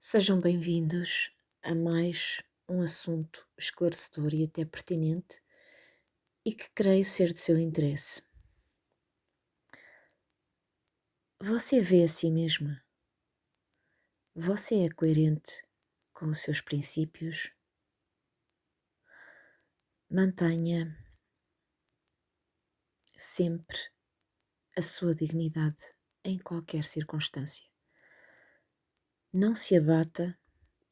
Sejam bem-vindos a mais um assunto esclarecedor e até pertinente e que creio ser de seu interesse. Você vê a si mesma? Você é coerente com os seus princípios? Mantenha sempre a sua dignidade em qualquer circunstância. Não se abata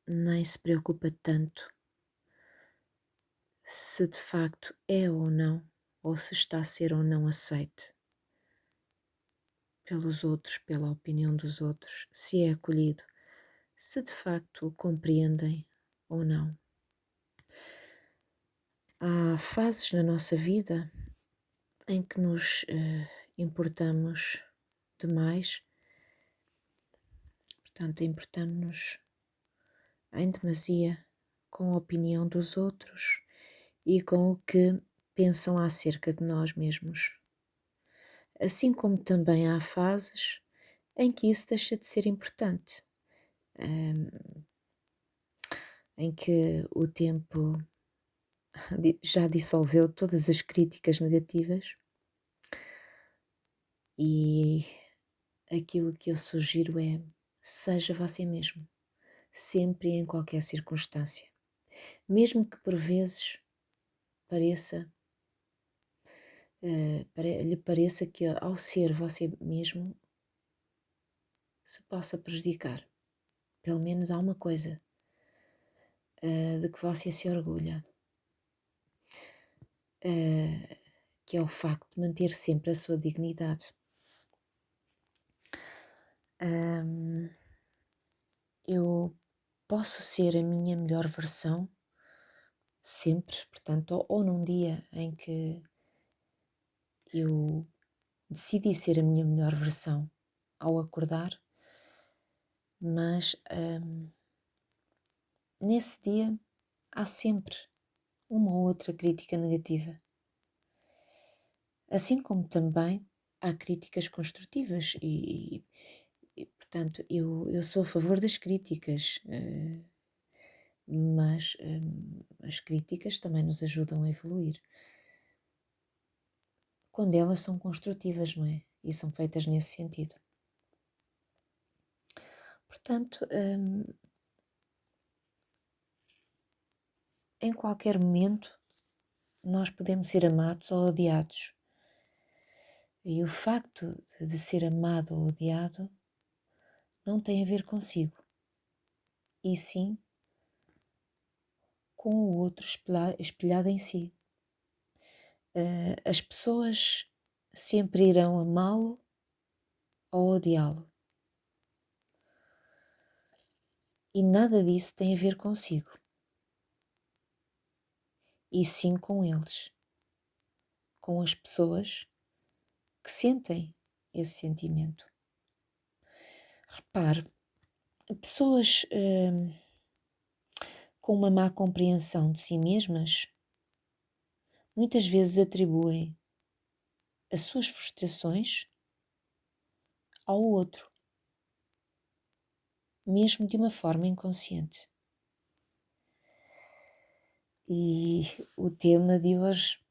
nem se preocupa tanto se de facto é ou não, ou se está a ser ou não aceite pelos outros, pela opinião dos outros, se é acolhido, se de facto o compreendem ou não. Há fases na nossa vida em que nos importamos demais, portanto, importamos-nos em demasia com a opinião dos outros e com o que pensam acerca de nós mesmos. Assim como também há fases em que isso deixa de ser importante, em que o tempo já dissolveu todas as críticas negativas e aquilo que eu sugiro é: seja você mesmo, sempre e em qualquer circunstância, mesmo que por vezes pareça, lhe pareça que ao ser você mesmo se possa prejudicar. Pelo menos há uma coisa de que você se orgulha, que é o facto de manter sempre a sua dignidade. Eu posso ser a minha melhor versão sempre, portanto, ou num dia em que eu decidi ser a minha melhor versão ao acordar, mas nesse dia há sempre uma ou outra crítica negativa. Assim como também há críticas construtivas e, portanto, eu sou a favor das críticas, mas as críticas também nos ajudam a evoluir. Quando elas são construtivas, não é? E são feitas nesse sentido. Portanto, em qualquer momento nós podemos ser amados ou odiados. E o facto de ser amado ou odiado não tem a ver consigo, e sim com o outro espelhado em si. As pessoas sempre irão amá-lo ou odiá-lo. E nada disso tem a ver consigo, e sim com eles, com as pessoas que sentem esse sentimento. Repare, pessoas com uma má compreensão de si mesmas muitas vezes atribuem as suas frustrações ao outro, mesmo de uma forma inconsciente. E o tema de hoje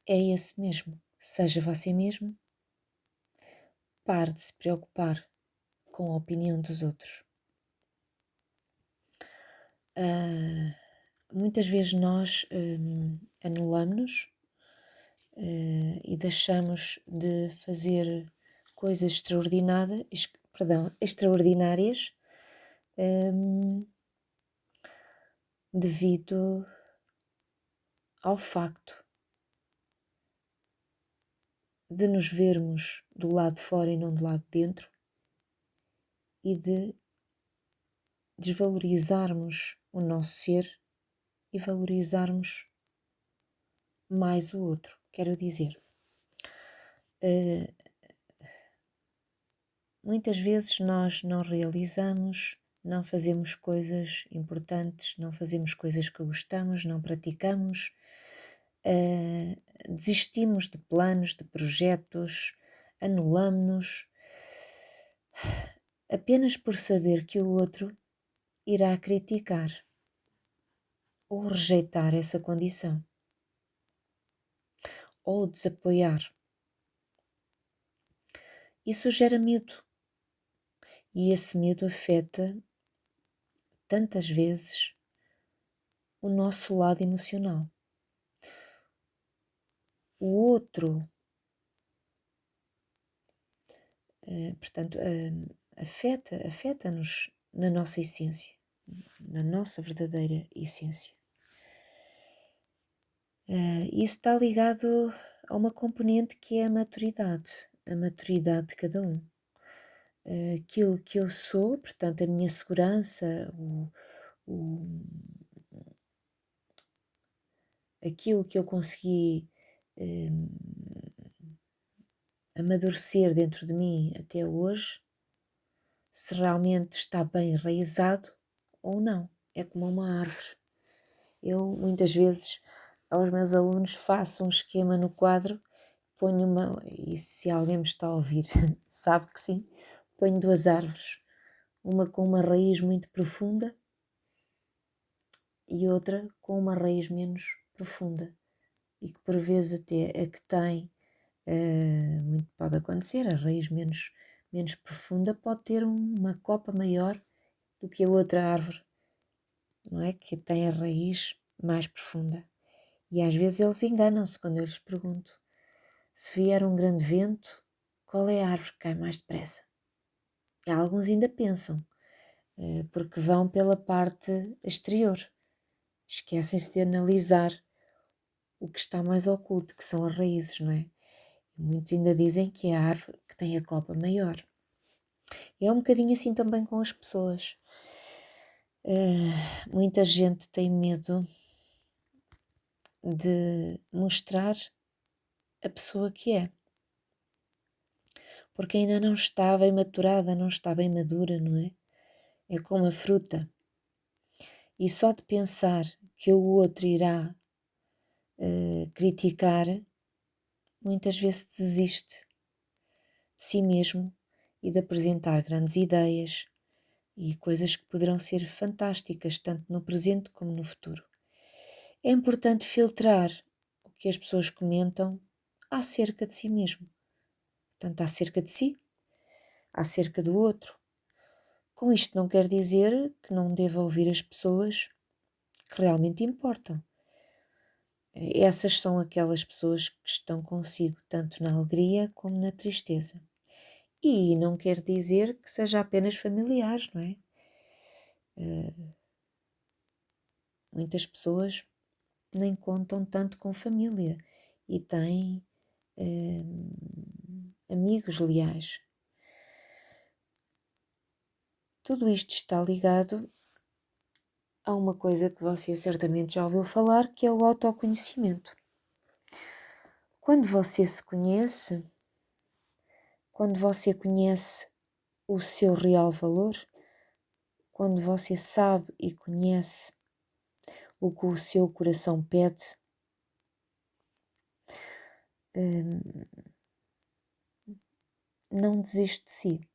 é esse mesmo. Seja você mesmo, pare de se preocupar com a opinião dos outros. Muitas vezes nós anulamos-nos e deixamos de fazer coisas extraordinárias devido ao facto de nos vermos do lado de fora e não do lado de dentro e de desvalorizarmos o nosso ser e valorizarmos mais o outro. Quero dizer, muitas vezes nós não realizamos, não fazemos coisas importantes, não fazemos coisas que gostamos, não praticamos, desistimos de planos, de projetos, anulamos-nos, apenas por saber que o outro irá criticar ou rejeitar essa condição ou desapoiar. Isso gera medo e esse medo afeta tantas vezes o nosso lado emocional. O outro, portanto, afeta-nos na nossa essência, na nossa verdadeira essência. Isso está ligado a uma componente que é a maturidade de cada um. Aquilo que eu sou, portanto, a minha segurança, aquilo que eu consegui amadurecer dentro de mim até hoje, se realmente está bem enraizado ou não. É como uma árvore. Eu, muitas vezes, aos meus alunos faço um esquema no quadro, ponho e se alguém me está a ouvir, sabe que sim, ponho 2 árvores, uma com uma raiz muito profunda e outra com uma raiz menos profunda, e que por vezes até a que tem, muito pode acontecer, a raiz menos profunda pode ter uma copa maior do que a outra árvore, não é? Que tem a raiz mais profunda. E às vezes eles enganam-se quando eu lhes pergunto: se vier um grande vento, qual é a árvore que cai mais depressa? E alguns ainda pensam, porque vão pela parte exterior, esquecem-se de analisar o que está mais oculto, que são as raízes, não é? Muitos ainda dizem que é a árvore que tem a copa maior. E é um bocadinho assim também com as pessoas. Muita gente tem medo de mostrar a pessoa que é, porque ainda não está bem maturada, não está bem madura, não é? É como a fruta. E só de pensar que o outro irá criticar, muitas vezes desiste de si mesmo e de apresentar grandes ideias e coisas que poderão ser fantásticas, tanto no presente como no futuro. É importante filtrar o que as pessoas comentam acerca de si mesmo, portanto, acerca de si, acerca do outro. Com isto não quer dizer que não deva ouvir as pessoas que realmente importam. Essas são aquelas pessoas que estão consigo tanto na alegria como na tristeza. E não quer dizer que seja apenas familiares, não é? Muitas pessoas nem contam tanto com família e têm amigos leais. Tudo isto está ligado a uma coisa que você certamente já ouviu falar, que é o autoconhecimento. Quando você se conhece, quando você conhece o seu real valor, quando você sabe e conhece o que o seu coração pede, não desiste de si.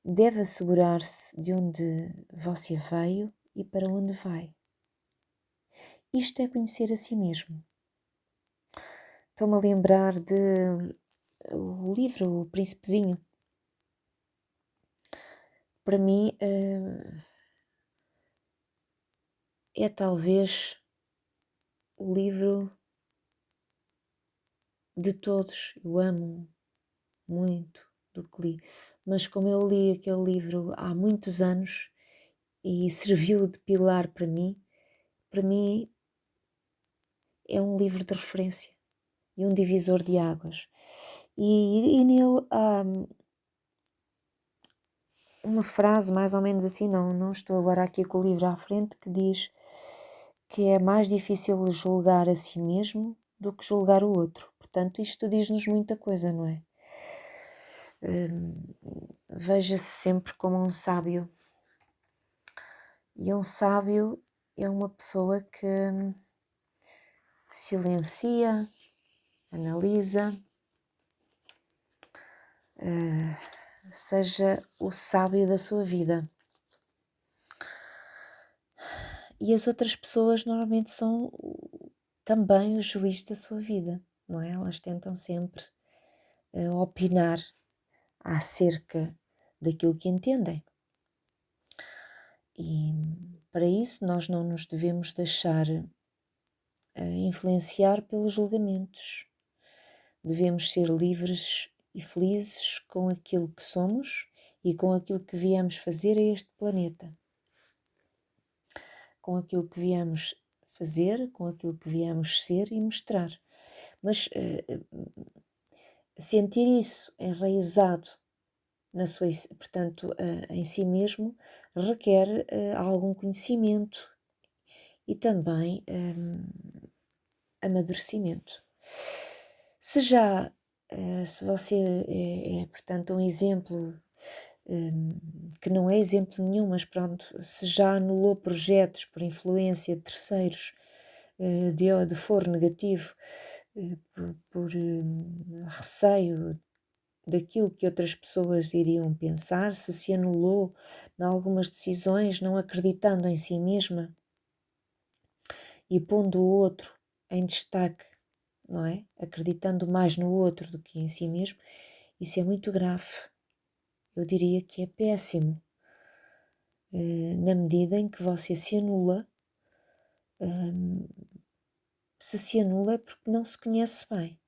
Deve assegurar-se de onde você veio e para onde vai. Isto é conhecer a si mesmo. Estou-me a lembrar de o livro O Príncipezinho. Para mim é talvez o livro de todos. Eu amo muito do que li, mas como eu li aquele livro há muitos anos e serviu de pilar para mim é um livro de referência e um divisor de águas. E nele há uma frase mais ou menos assim, não estou agora aqui com o livro à frente, que diz que é mais difícil julgar a si mesmo do que julgar o outro. Portanto, isto diz-nos muita coisa, não é? Veja-se sempre como um sábio. E um sábio é uma pessoa que silencia, analisa, seja o sábio da sua vida. E as outras pessoas normalmente são também o juiz da sua vida, não é? Elas tentam sempre opinar acerca daquilo que entendem. E para isso nós não nos devemos deixar influenciar pelos julgamentos. Devemos ser livres e felizes com aquilo que somos e com aquilo que viemos fazer a este planeta. Com aquilo que viemos fazer, com aquilo que viemos ser e mostrar. Mas sentir isso enraizado na sua, portanto, em si mesmo, requer algum conhecimento e também amadurecimento. Se você é, portanto, um exemplo que não é exemplo nenhum, mas pronto, se já anulou projetos por influência de terceiros de foro negativo, por receio daquilo que outras pessoas iriam pensar, se anulou em algumas decisões, não acreditando em si mesma e pondo o outro em destaque, não é? Acreditando mais no outro do que em si mesmo, isso é muito grave. Eu diria que é péssimo, na medida em que você se anula. Se anula é porque não se conhece bem.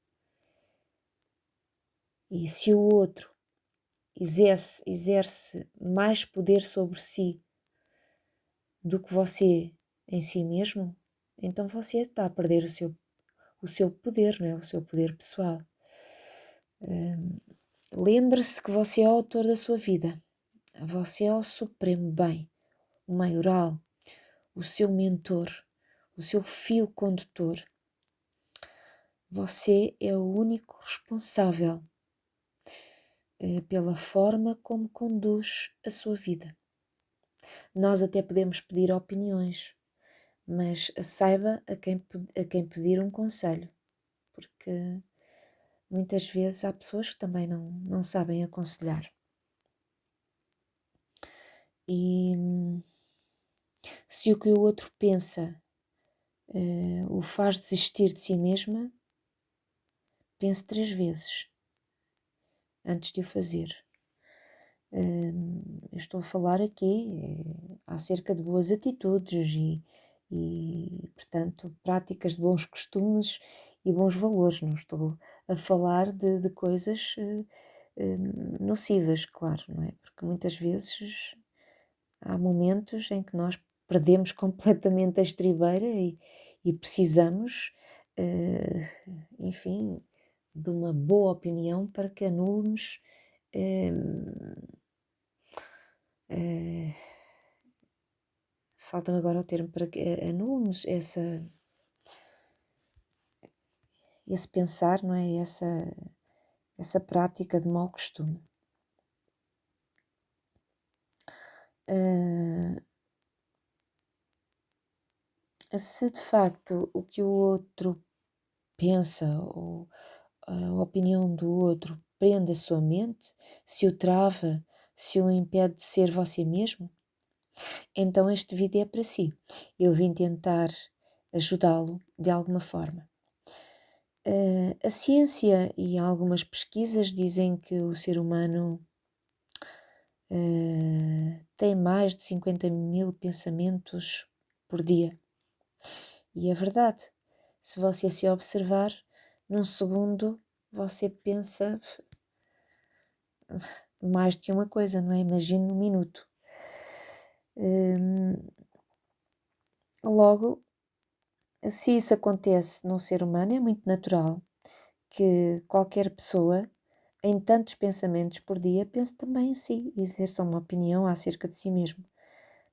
E se o outro exerce mais poder sobre si do que você em si mesmo, então você está a perder o seu poder, não é? O seu poder pessoal. Lembre-se que você é o autor da sua vida. Você é o supremo bem, o maioral, o seu mentor, o seu fio condutor. Você é o único responsável pela forma como conduz a sua vida. Nós até podemos pedir opiniões, mas saiba a quem pedir um conselho, porque muitas vezes há pessoas que também não sabem aconselhar. E se o que o outro pensa o faz desistir de si mesma, pense 3 vezes antes de o fazer. Eu estou a falar aqui acerca de boas atitudes e, portanto, práticas de bons costumes e bons valores. Não estou a falar de coisas nocivas, claro, não é? Porque muitas vezes há momentos em que nós perdemos completamente a estribeira e precisamos, enfim, de uma boa opinião para que anulemos falta-me agora o termo para que anulemos esse pensar, não é? Essa prática de mau costume. Se de facto o que o outro pensa ou a opinião do outro prende a sua mente, se o trava, se o impede de ser você mesmo, então este vídeo é para si. Eu vim tentar ajudá-lo de alguma forma. A ciência e algumas pesquisas dizem que o ser humano tem mais de 50.000 pensamentos por dia. E é verdade. Se você se observar, num segundo você pensa mais do que uma coisa, não é? Imagine num minuto. Logo, se isso acontece num ser humano, é muito natural que qualquer pessoa, em tantos pensamentos por dia, pense também em si e exerça uma opinião acerca de si mesmo.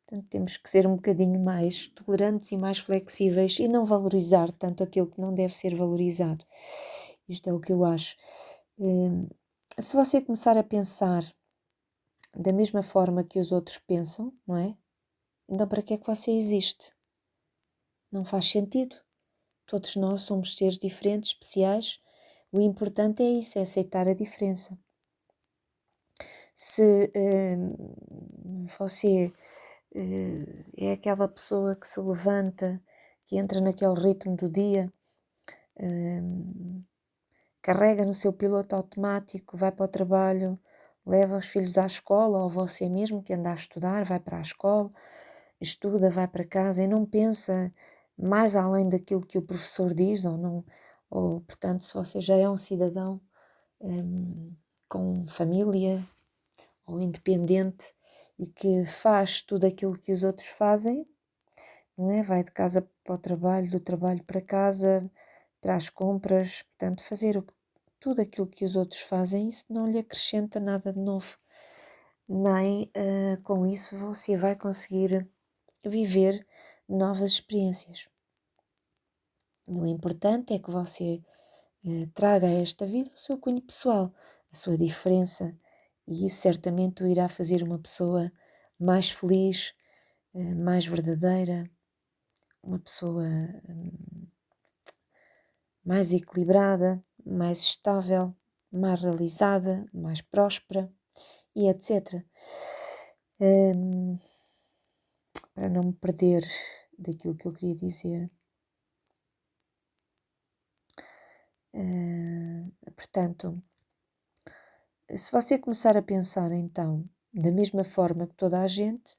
Portanto, temos que ser um bocadinho mais tolerantes e mais flexíveis e não valorizar tanto aquilo que não deve ser valorizado. Isto é o que eu acho. Se você começar a pensar da mesma forma que os outros pensam, não é? Então para que é que você existe? Não faz sentido. Todos nós somos seres diferentes, especiais. O importante é isso, é aceitar a diferença. Se você é aquela pessoa que se levanta, que entra naquele ritmo do dia, carrega no seu piloto automático, vai para o trabalho, leva os filhos à escola, ou você mesmo que anda a estudar, vai para a escola, estuda, vai para casa e não pensa mais além daquilo que o professor diz, ou não, ou portanto, se você já é um cidadão com família ou independente e que faz tudo aquilo que os outros fazem, não é? Vai de casa para o trabalho, do trabalho para casa, para as compras, portanto, fazer tudo aquilo que os outros fazem, isso não lhe acrescenta nada de novo, nem com isso você vai conseguir viver novas experiências. E o importante é que você traga a esta vida o seu cunho pessoal, a sua diferença, e isso certamente o irá fazer uma pessoa mais feliz, mais verdadeira, uma pessoa mais equilibrada, mais estável, mais realizada, mais próspera e etc. Para não me perder daquilo que eu queria dizer. Portanto, se você começar a pensar então da mesma forma que toda a gente,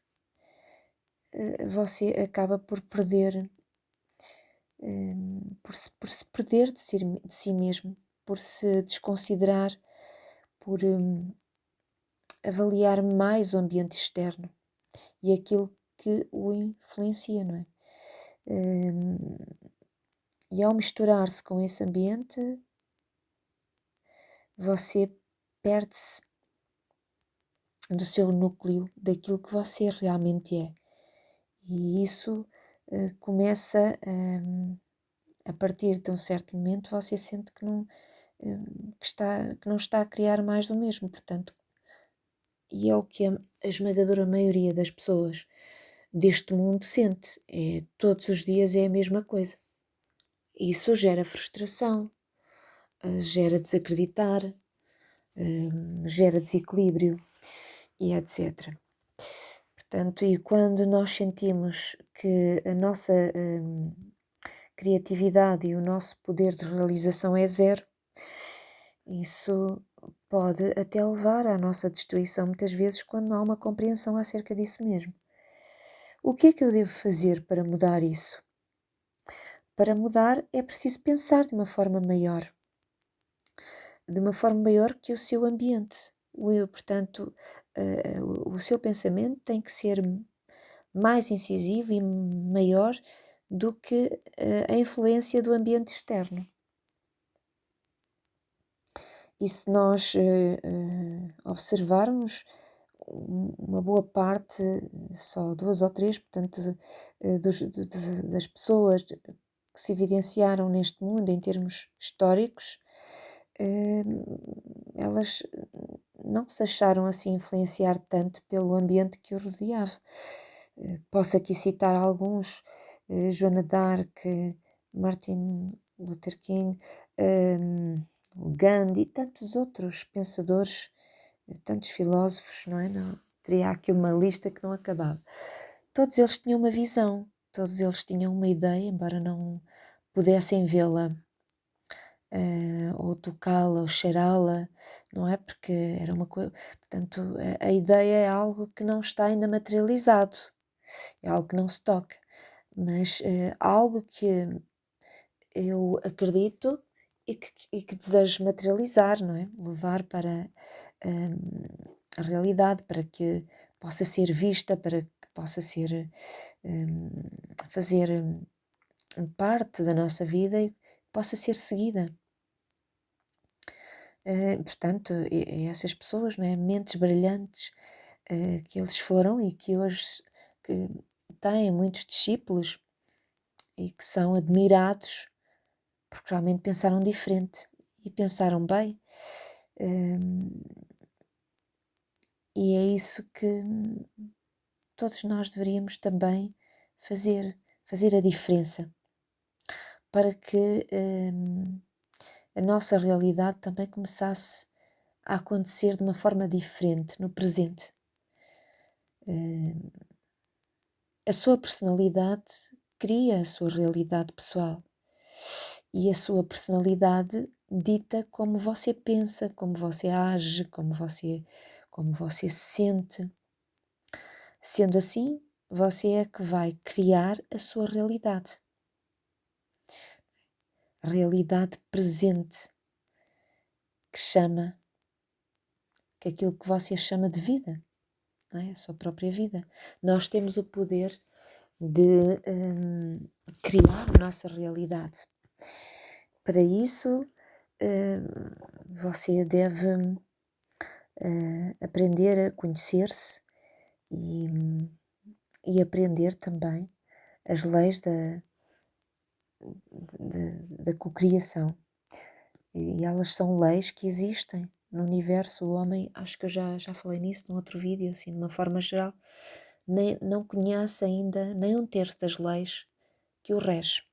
você acaba por perder, por se perder de si mesmo, por se desconsiderar, por avaliar mais o ambiente externo e aquilo que o influencia, não é? E ao misturar-se com esse ambiente, você perde-se do seu núcleo, daquilo que você realmente é. E isso começa a partir de um certo momento, você sente que não está a criar mais do mesmo, portanto, e é o que a esmagadora maioria das pessoas deste mundo sente, todos os dias é a mesma coisa. Isso gera frustração, gera desacreditar, gera desequilíbrio e etc. Portanto, e quando nós sentimos que a nossa criatividade e o nosso poder de realização é zero, isso pode até levar à nossa destruição muitas vezes quando não há uma compreensão acerca disso mesmo. O que é que eu devo fazer para mudar isso? Para mudar é preciso pensar de uma forma maior que o seu ambiente. Portanto, o seu pensamento tem que ser mais incisivo e maior do que a influência do ambiente externo. E se nós observarmos uma boa parte, só 2 ou 3, portanto, das pessoas que se evidenciaram neste mundo em termos históricos, elas não se acharam assim influenciar tanto pelo ambiente que o rodeava. Posso aqui citar alguns, Joana d'Arc, Martin Luther King, Gandhi e tantos outros pensadores, tantos filósofos, não é? Não, teria aqui uma lista que não acabava. Todos eles tinham uma visão, todos eles tinham uma ideia, embora não pudessem vê-la ou tocá-la ou cheirá-la, não é? Porque era uma coisa, portanto, a ideia é algo que não está ainda materializado, é algo que não se toca, mas algo que eu acredito e que desejo materializar, não é? Levar para a realidade, para que possa ser vista, para que possa ser fazer parte da nossa vida e possa ser seguida. Portanto, essas pessoas, não é? Mentes brilhantes que eles foram e que hoje que têm muitos discípulos e que são admirados porque realmente pensaram diferente e pensaram bem. E é isso que todos nós deveríamos também fazer a diferença para que a nossa realidade também começasse a acontecer de uma forma diferente no presente. A sua personalidade cria a sua realidade pessoal e a sua personalidade dita como você pensa, como você age, como você se sente. Sendo assim, você é que vai criar a sua realidade. A realidade presente, que é aquilo que você chama de vida, não é? A sua própria vida. Nós temos o poder de criar a nossa realidade. Para isso, você deve aprender a conhecer-se e aprender também as leis da cocriação. E elas são leis que existem no universo. O homem, acho que eu já falei nisso num outro vídeo, assim, de uma forma geral, não conhece ainda nem um terço das leis que o rege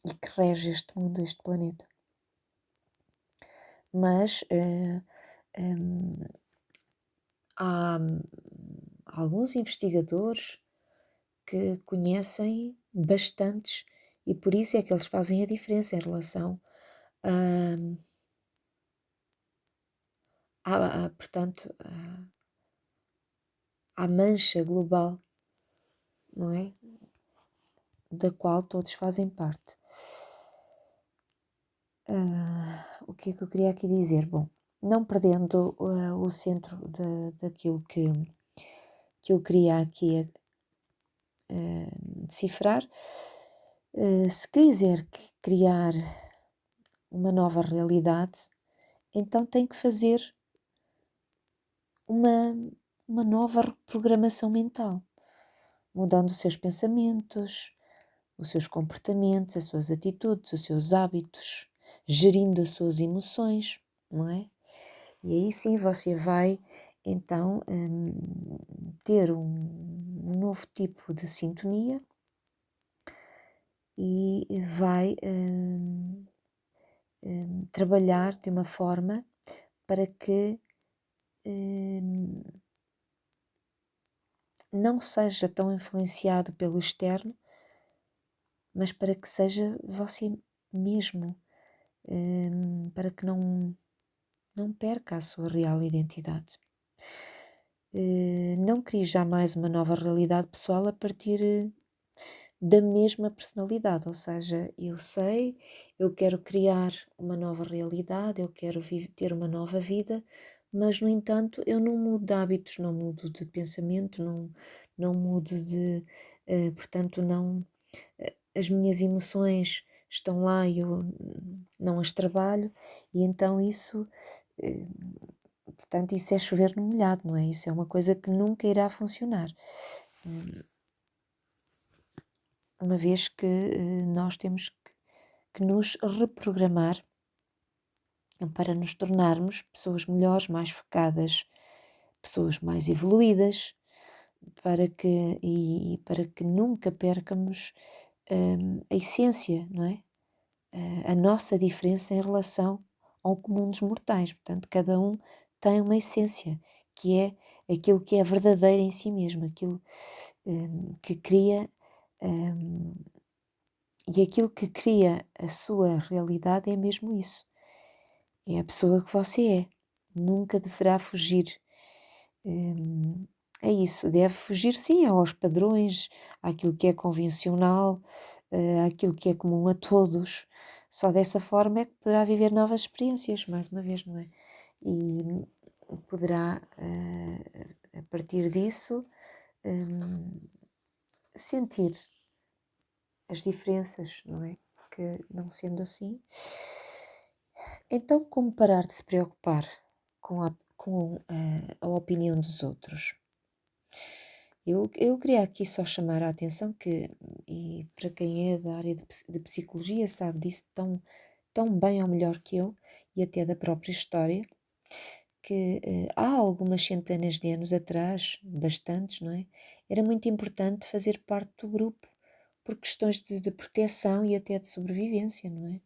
e que rege este mundo, este planeta. Mas há alguns investigadores que conhecem bastantes e por isso é que eles fazem a diferença em relação portanto, à mancha global, não é? Da qual todos fazem parte. O que é que eu queria aqui dizer? Bom, não perdendo o centro daquilo que eu queria aqui decifrar, se quiser criar uma nova realidade, então tem que fazer uma nova reprogramação mental, mudando os seus pensamentos, os seus comportamentos, as suas atitudes, os seus hábitos, gerindo as suas emoções, não é? E aí sim você vai então ter um novo tipo de sintonia e vai trabalhar de uma forma para que não seja tão influenciado pelo externo, mas para que seja você mesmo, para que não perca a sua real identidade. Não crie jamais uma nova realidade pessoal a partir da mesma personalidade, ou seja, eu quero criar uma nova realidade, eu quero ter uma nova vida, mas no entanto eu não mudo de hábitos, não mudo de pensamento, não mudo portanto as minhas emoções estão lá e eu não as trabalho e então portanto isso é chover no molhado, não é? Isso é uma coisa que nunca irá funcionar. Uma vez que nós temos que nos reprogramar para nos tornarmos pessoas melhores, mais focadas, pessoas mais evoluídas, para que nunca percamos a essência, não é? A nossa diferença em relação ao comum dos mortais. Portanto, cada um tem uma essência, que é aquilo que é verdadeiro em si mesmo, aquilo que cria e aquilo que cria a sua realidade é mesmo isso. É a pessoa que você é. Nunca deverá fugir. É isso. Deve fugir, sim, aos padrões, àquilo que é convencional, àquilo que é comum a todos. Só dessa forma é que poderá viver novas experiências, mais uma vez, não é? E poderá, a partir disso, sentir as diferenças, não é? Que não sendo assim, então como parar de se preocupar com a opinião dos outros? Eu queria aqui só chamar a atenção que, e para quem é da área de psicologia sabe disso tão bem ou melhor que eu, e até da própria história, que há algumas centenas de anos atrás, bastantes, não é? Era muito importante fazer parte do grupo, por questões de proteção e até de sobrevivência, não é?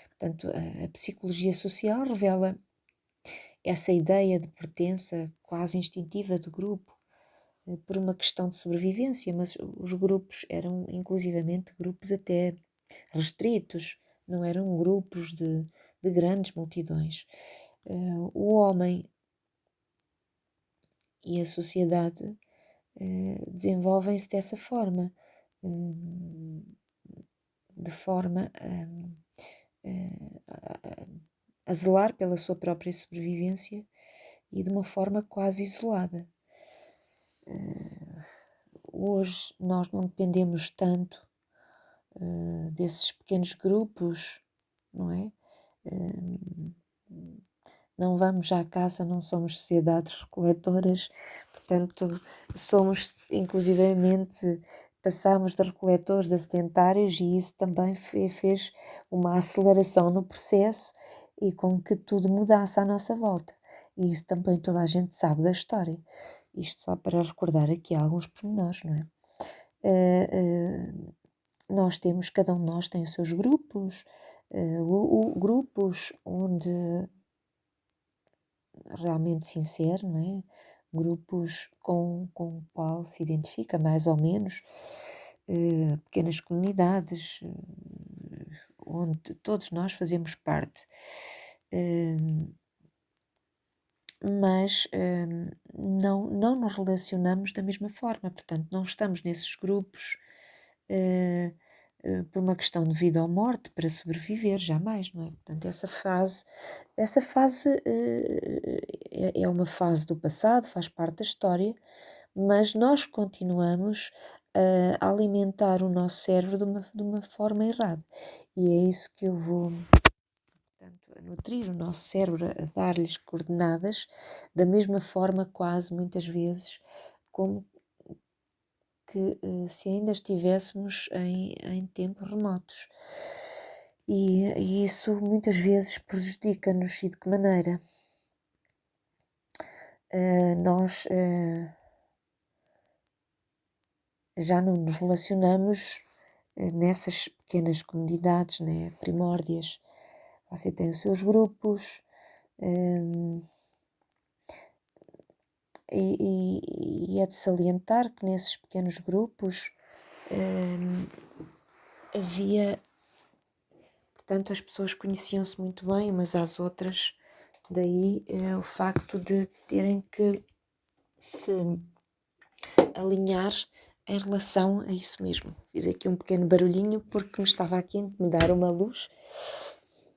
Portanto, a psicologia social revela essa ideia de pertença quase instintiva do grupo, por uma questão de sobrevivência, mas os grupos eram inclusivamente grupos até restritos, não eram grupos de grandes multidões. O homem e a sociedade desenvolvem-se dessa forma, de forma a zelar pela sua própria sobrevivência e de uma forma quase isolada. Hoje nós não dependemos tanto desses pequenos grupos, não é? Não vamos à caça, não somos sociedades recoletoras, portanto, somos inclusivamente, passamos de recoletores a sedentários e isso também fez uma aceleração no processo e com que tudo mudasse à nossa volta. E isso também toda a gente sabe da história. Isto só para recordar aqui alguns pormenores, não é? Nós temos, cada um de nós tem os seus grupos, grupos onde realmente sincero, não é? Grupos com o qual se identifica mais ou menos, pequenas comunidades, onde todos nós fazemos parte. Mas não nos relacionamos da mesma forma, portanto, não estamos nesses grupos por uma questão de vida ou morte, para sobreviver, jamais, não é? Portanto, essa fase é uma fase do passado, faz parte da história, mas nós continuamos a alimentar o nosso cérebro de uma forma errada. E é isso que eu vou, portanto, a nutrir o nosso cérebro, a dar-lhes coordenadas, da mesma forma, quase muitas vezes, como que se ainda estivéssemos em tempos remotos. E isso muitas vezes prejudica-nos. E de que maneira? Nós já não nos relacionamos nessas pequenas comunidades, né, primórdias. Você tem os seus grupos, e é de salientar que nesses pequenos grupos havia, portanto, as pessoas conheciam-se muito bem umas às outras, daí o facto de terem que se alinhar em relação a isso mesmo. Fiz aqui um pequeno barulhinho porque me estava aqui a incomodar uma luz.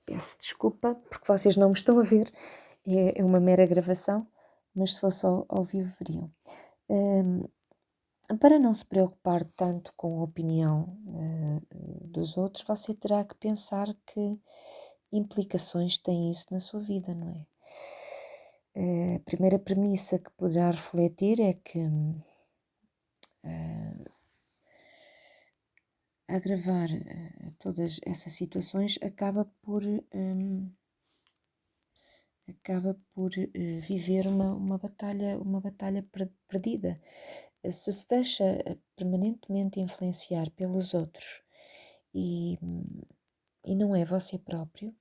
Peço desculpa porque vocês não me estão a ver, é uma mera gravação, mas se fosse ao vivo veriam. Para não se preocupar tanto com a opinião dos outros, você terá que pensar que implicações tem isso na sua vida, não é? A primeira premissa que poderá refletir é que agravar todas essas situações acaba por viver uma batalha perdida. Se deixa permanentemente influenciar pelos outros e não é você próprio,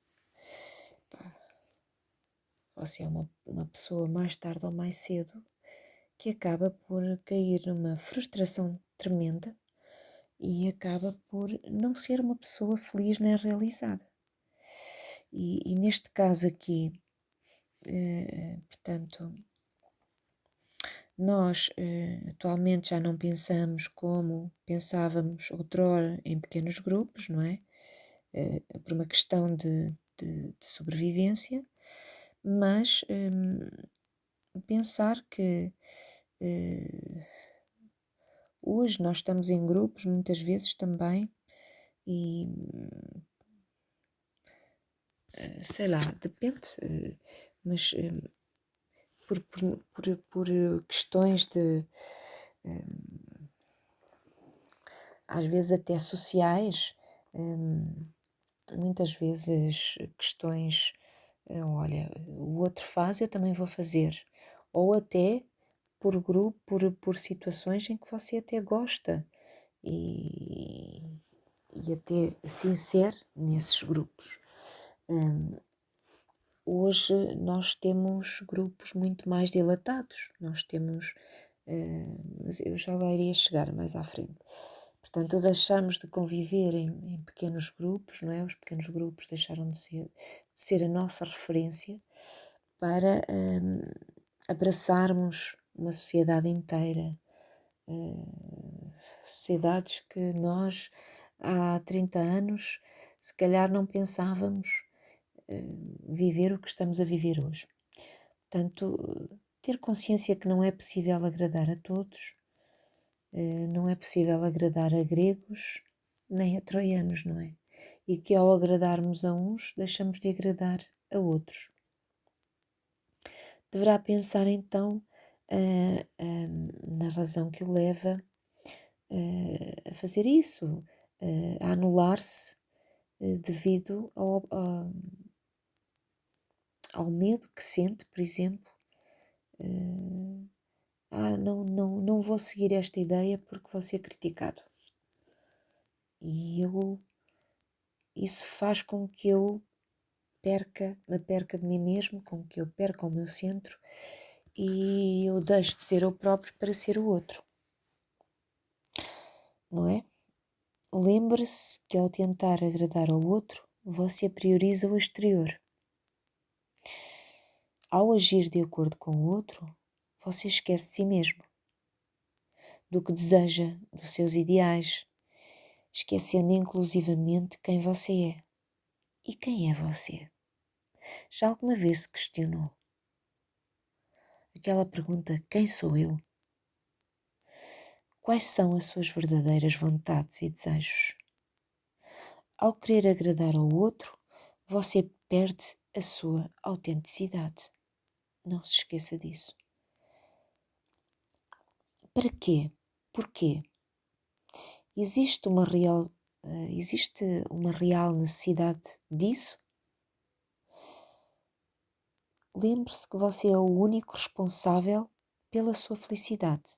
você é uma pessoa mais tarde ou mais cedo que acaba por cair numa frustração tremenda e acaba por não ser uma pessoa feliz nem realizada. E neste caso aqui, portanto, nós atualmente já não pensamos como pensávamos outrora em pequenos grupos, não é? Por uma questão de sobrevivência, mas pensar que hoje nós estamos em grupos muitas vezes também e sei lá, depende, mas por questões de às vezes até sociais, muitas vezes questões, olha, o outro faz, eu também vou fazer, ou até por grupo, por situações em que você até gosta e até se insere nesses grupos. Hoje nós temos grupos muito mais dilatados, nós temos mas eu já lá iria chegar mais à frente. Portanto, deixamos de conviver em pequenos grupos, não é? Os pequenos grupos deixaram de ser a nossa referência para abraçarmos uma sociedade inteira, sociedades que nós há 30 anos se calhar não pensávamos viver o que estamos a viver hoje. Portanto, ter consciência que não é possível agradar a todos, não é possível agradar a gregos nem a troianos, não é? E que ao agradarmos a uns, deixamos de agradar a outros. Deverá pensar então na razão que o leva a fazer isso, a anular-se devido ao medo que sente, por exemplo. Não vou seguir esta ideia porque vou ser criticado. E isso faz com que eu me perca de mim mesmo, com que eu perca o meu centro e eu deixo de ser eu próprio para ser o outro. Não é? Lembre-se que ao tentar agradar ao outro, você prioriza o exterior. Ao agir de acordo com o outro, você esquece de si mesmo, do que deseja, dos seus ideais, esquecendo inclusivamente quem você é. E quem é você? Já alguma vez se questionou? Aquela pergunta, quem sou eu? Quais são as suas verdadeiras vontades e desejos? Ao querer agradar ao outro, você perde a sua autenticidade. Não se esqueça disso. Para quê? Porquê? Existe uma real necessidade disso? Lembre-se que você é o único responsável pela sua felicidade,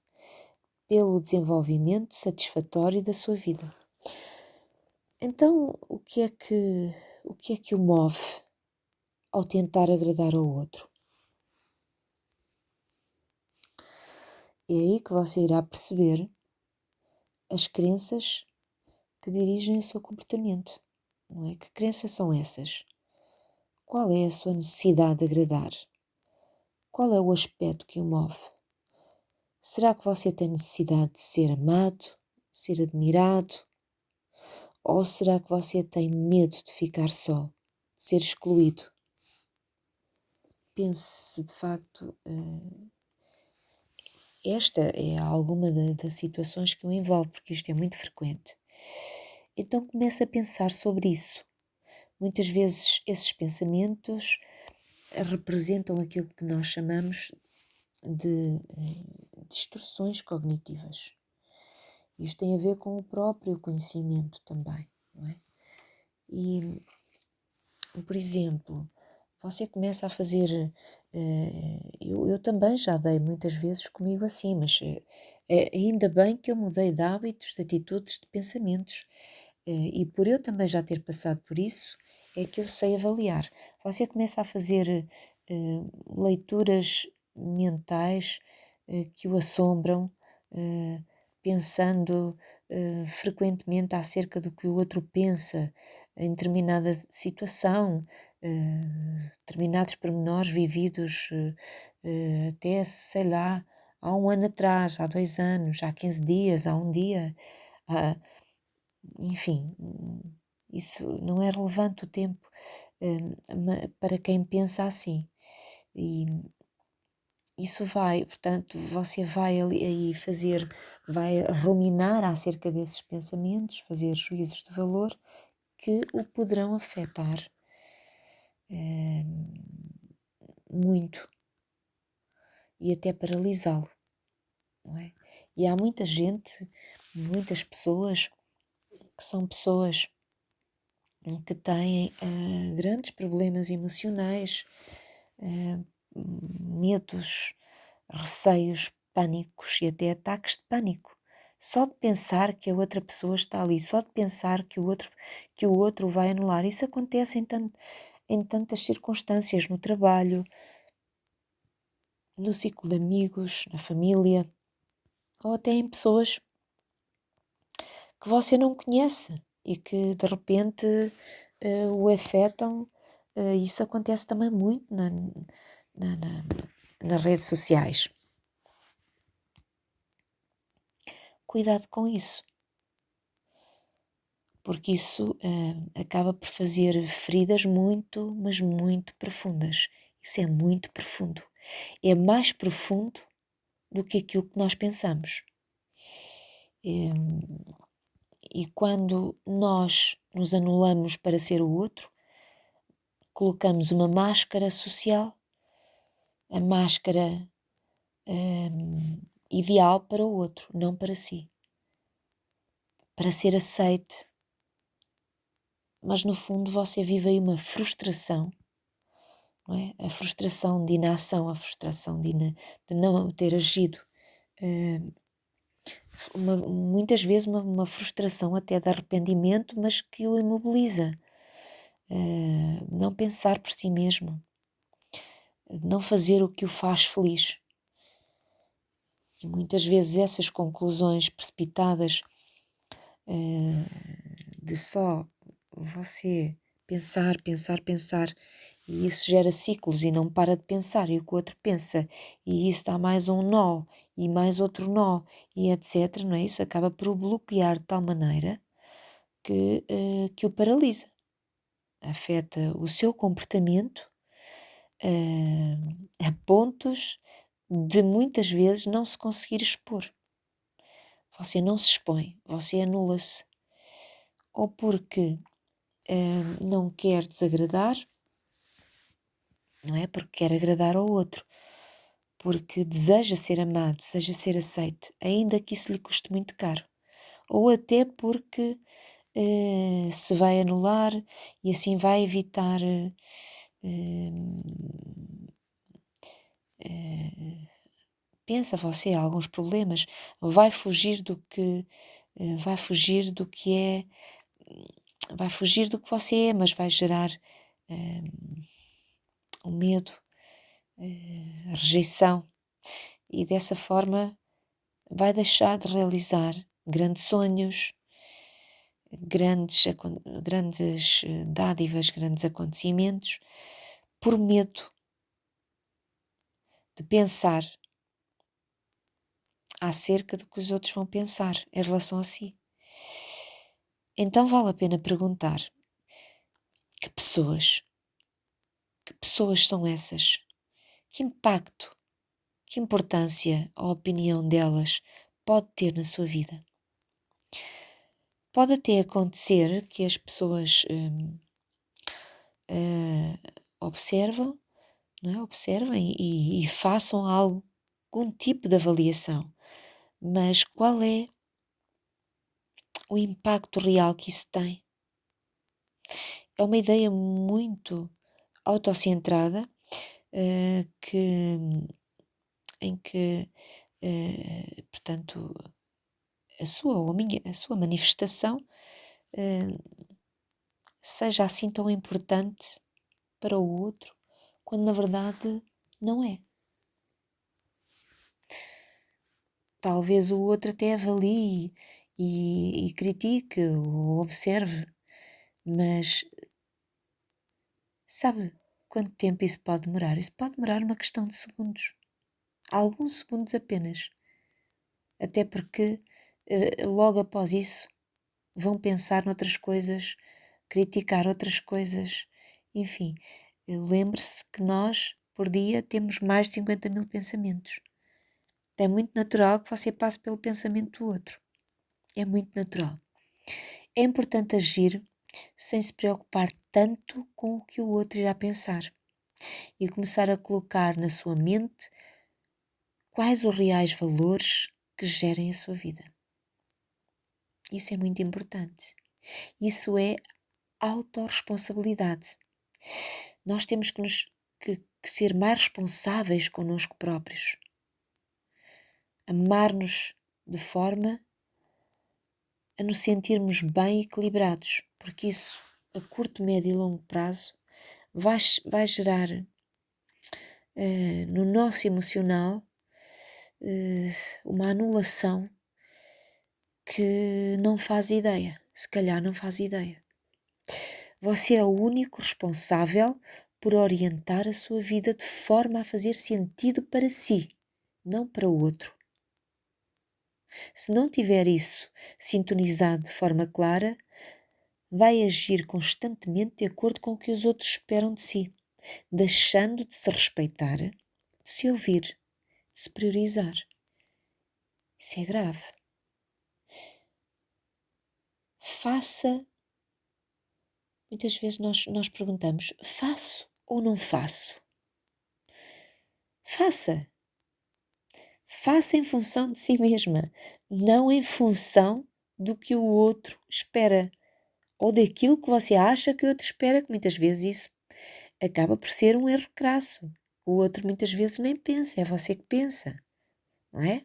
pelo desenvolvimento satisfatório da sua vida. Então, o que é que o move ao tentar agradar ao outro? É aí que você irá perceber as crenças que dirigem o seu comportamento, não é? Que crenças são essas? Qual é a sua necessidade de agradar? Qual é o aspecto que o move? Será que você tem necessidade de ser amado, ser admirado? Ou será que você tem medo de ficar só, de ser excluído? Pense se de facto esta é alguma das situações que o envolve, porque isto é muito frequente. Então comece a pensar sobre isso. Muitas vezes esses pensamentos representam aquilo que nós chamamos de distorções cognitivas. Isto tem a ver com o próprio conhecimento também, não é? E, por exemplo, você começa a fazer. Eu também já dei muitas vezes comigo assim, mas ainda bem que eu mudei de hábitos, de atitudes, de pensamentos. E por eu também já ter passado por isso, é que eu sei avaliar. Você começa a fazer leituras mentais que o assombram, pensando frequentemente acerca do que o outro pensa em determinada situação, determinados pormenores vividos até, sei lá, há um ano atrás, há 2 anos, há 15 dias, há um dia, enfim, isso não é relevante o tempo para quem pensa assim. E isso portanto, você vai ali aí vai ruminar acerca desses pensamentos, fazer juízos de valor que o poderão afetar muito e até paralisá-lo, não é? E há muita gente, muitas pessoas que são pessoas que têm grandes problemas emocionais, medos, receios, pânicos e até ataques de pânico. Só de pensar que a outra pessoa está ali, só de pensar que o outro vai anular. Isso acontece em tantas circunstâncias, no trabalho, no ciclo de amigos, na família. ou até em pessoas que você não conhece e que de repente o afetam. Isso acontece também muito na- na- nas redes sociais. Cuidado com isso, porque isso acaba por fazer feridas muito, mas muito profundas. Isso é muito profundo. É mais profundo do que aquilo que nós pensamos. E quando nós nos anulamos para ser o outro, colocamos uma máscara social, a máscara ideal para o outro, não para si, para ser aceite. Mas no fundo você vive aí uma frustração, não é? A frustração de inação, a frustração de não ter agido, muitas vezes uma frustração até de arrependimento, mas que o imobiliza. Não pensar por si mesmo, não fazer o que o faz feliz. E muitas vezes essas conclusões precipitadas de só você pensar, pensar, pensar, e isso gera ciclos e não para de pensar, e o que o outro pensa, e isso dá mais um nó, e mais outro nó, e etc, não é? Isso acaba por o bloquear de tal maneira que o paralisa, afeta o seu comportamento a pontos de muitas vezes não se conseguir expor. Você não se expõe, você anula-se. Ou porque não quer desagradar, não é? Porque quer agradar ao outro, porque deseja ser amado, deseja ser aceite, ainda que isso lhe custe muito caro. Ou até porque se vai anular e assim vai evitar pensa você alguns problemas, vai fugir do que vai fugir do que é, vai fugir do que você é, mas vai gerar o medo, a rejeição, e dessa forma vai deixar de realizar grandes sonhos, grandes dádivas, grandes acontecimentos, por medo de pensar acerca do que os outros vão pensar em relação a si. Então vale a pena perguntar que pessoas são essas? Que impacto, que importância a opinião delas pode ter na sua vida? Pode até acontecer que as pessoas observam, não é? Observem e façam algum tipo de avaliação, mas qual é o impacto real que isso tem? É uma ideia muito autocentrada, que, em que, portanto, a sua manifestação seja assim tão importante para o outro, quando na verdade não é. Talvez o outro até avalie e critique ou observe, mas sabe quanto tempo isso pode demorar? Isso pode demorar uma questão de segundos, alguns segundos apenas, até porque logo após isso vão pensar noutras coisas, criticar outras coisas, enfim. Lembre-se que nós, por dia, temos mais de 50.000 pensamentos. É muito natural que você passe pelo pensamento do outro. É muito natural. É importante agir sem se preocupar tanto com o que o outro irá pensar e começar a colocar na sua mente quais os reais valores que gerem a sua vida. Isso é muito importante. Isso é autorresponsabilidade. Nós temos que ser mais responsáveis connosco próprios. Amar-nos de forma a nos sentirmos bem equilibrados, porque isso, a curto, médio e longo prazo, vai gerar no nosso emocional uma anulação que não faz ideia, se calhar não faz ideia. Você é o único responsável por orientar a sua vida de forma a fazer sentido para si, não para o outro. Se não tiver isso sintonizado de forma clara, vai agir constantemente de acordo com o que os outros esperam de si, deixando de se respeitar, de se ouvir, de se priorizar. Isso é grave. Faça. Muitas vezes nós perguntamos: faço ou não faço? Faça. Faça em função de si mesma, não em função do que o outro espera ou daquilo que você acha que o outro espera, que muitas vezes isso acaba por ser um erro crasso. O outro muitas vezes nem pensa, é você que pensa, não é?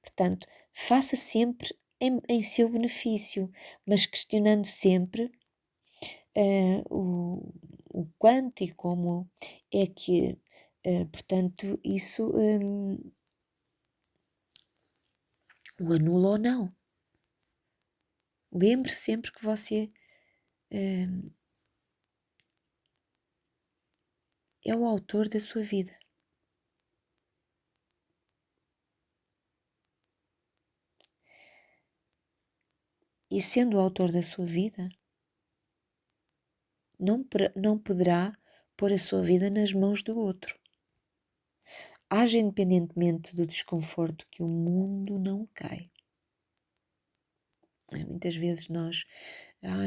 Portanto, faça sempre em seu benefício, mas questionando sempre o quanto e como é que, portanto, isso o anula ou não. Lembre sempre que você é o autor da sua vida. E sendo o autor da sua vida, não poderá pôr a sua vida nas mãos do outro. Haja independentemente do desconforto que o mundo não cai. Muitas vezes nós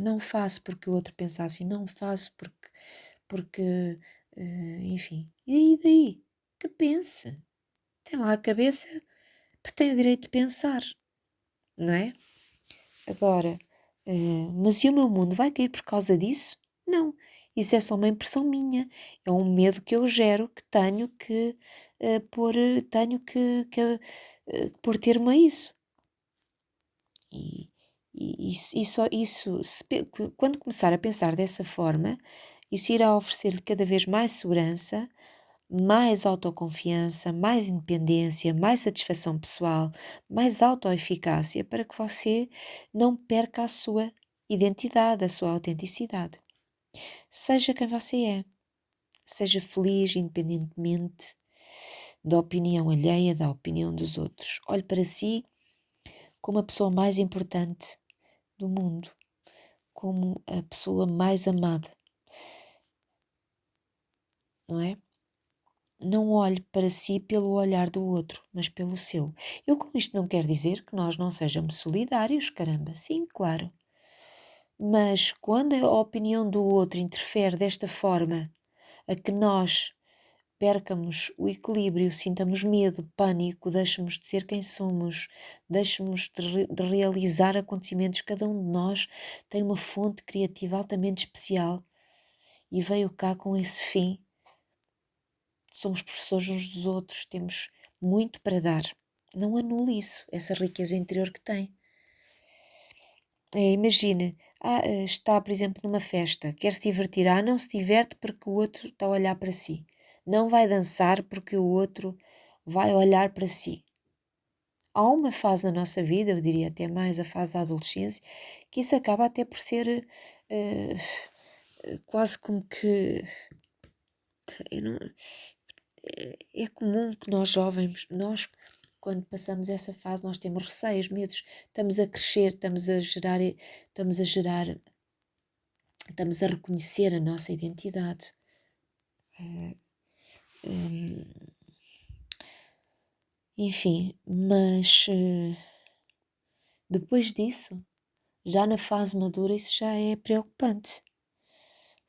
não faço porque o outro pensa assim, não faço porque enfim. E daí? Que pense. Tem lá a cabeça, tem o direito de pensar, não é? Agora, mas e o meu mundo vai cair por causa disso? Não, isso é só uma impressão minha, é um medo que eu gero, que tenho que pôr termo a isso. E, quando começar a pensar dessa forma, isso irá oferecer-lhe cada vez mais segurança, mais autoconfiança, mais independência, mais satisfação pessoal, mais autoeficácia para que você não perca a sua identidade, a sua autenticidade. Seja quem você é, seja feliz independentemente da opinião alheia, da opinião dos outros. Olhe para si como a pessoa mais importante do mundo, como a pessoa mais amada, não é? Não olhe para si pelo olhar do outro, mas pelo seu. Eu com isto não quero dizer que nós não sejamos solidários, caramba, sim, claro. Mas quando a opinião do outro interfere desta forma a que nós percamos o equilíbrio, sintamos medo, pânico, deixemos de ser quem somos, deixemos de realizar acontecimentos, cada um de nós tem uma fonte criativa altamente especial e veio cá com esse fim. Somos professores uns dos outros, temos muito para dar. Não anule isso, essa riqueza interior que tem. Imagine, está, por exemplo, numa festa, quer se divertir, não se diverte porque o outro está a olhar para si. Não vai dançar porque o outro vai olhar para si. Há uma fase na nossa vida, eu diria até mais a fase da adolescência, que isso acaba até por ser quase como que eu não, é comum que nós jovens, nós quando passamos essa fase, nós temos receios, medos, estamos a crescer, estamos a reconhecer a nossa identidade. Enfim, mas depois disso, já na fase madura, isso já é preocupante.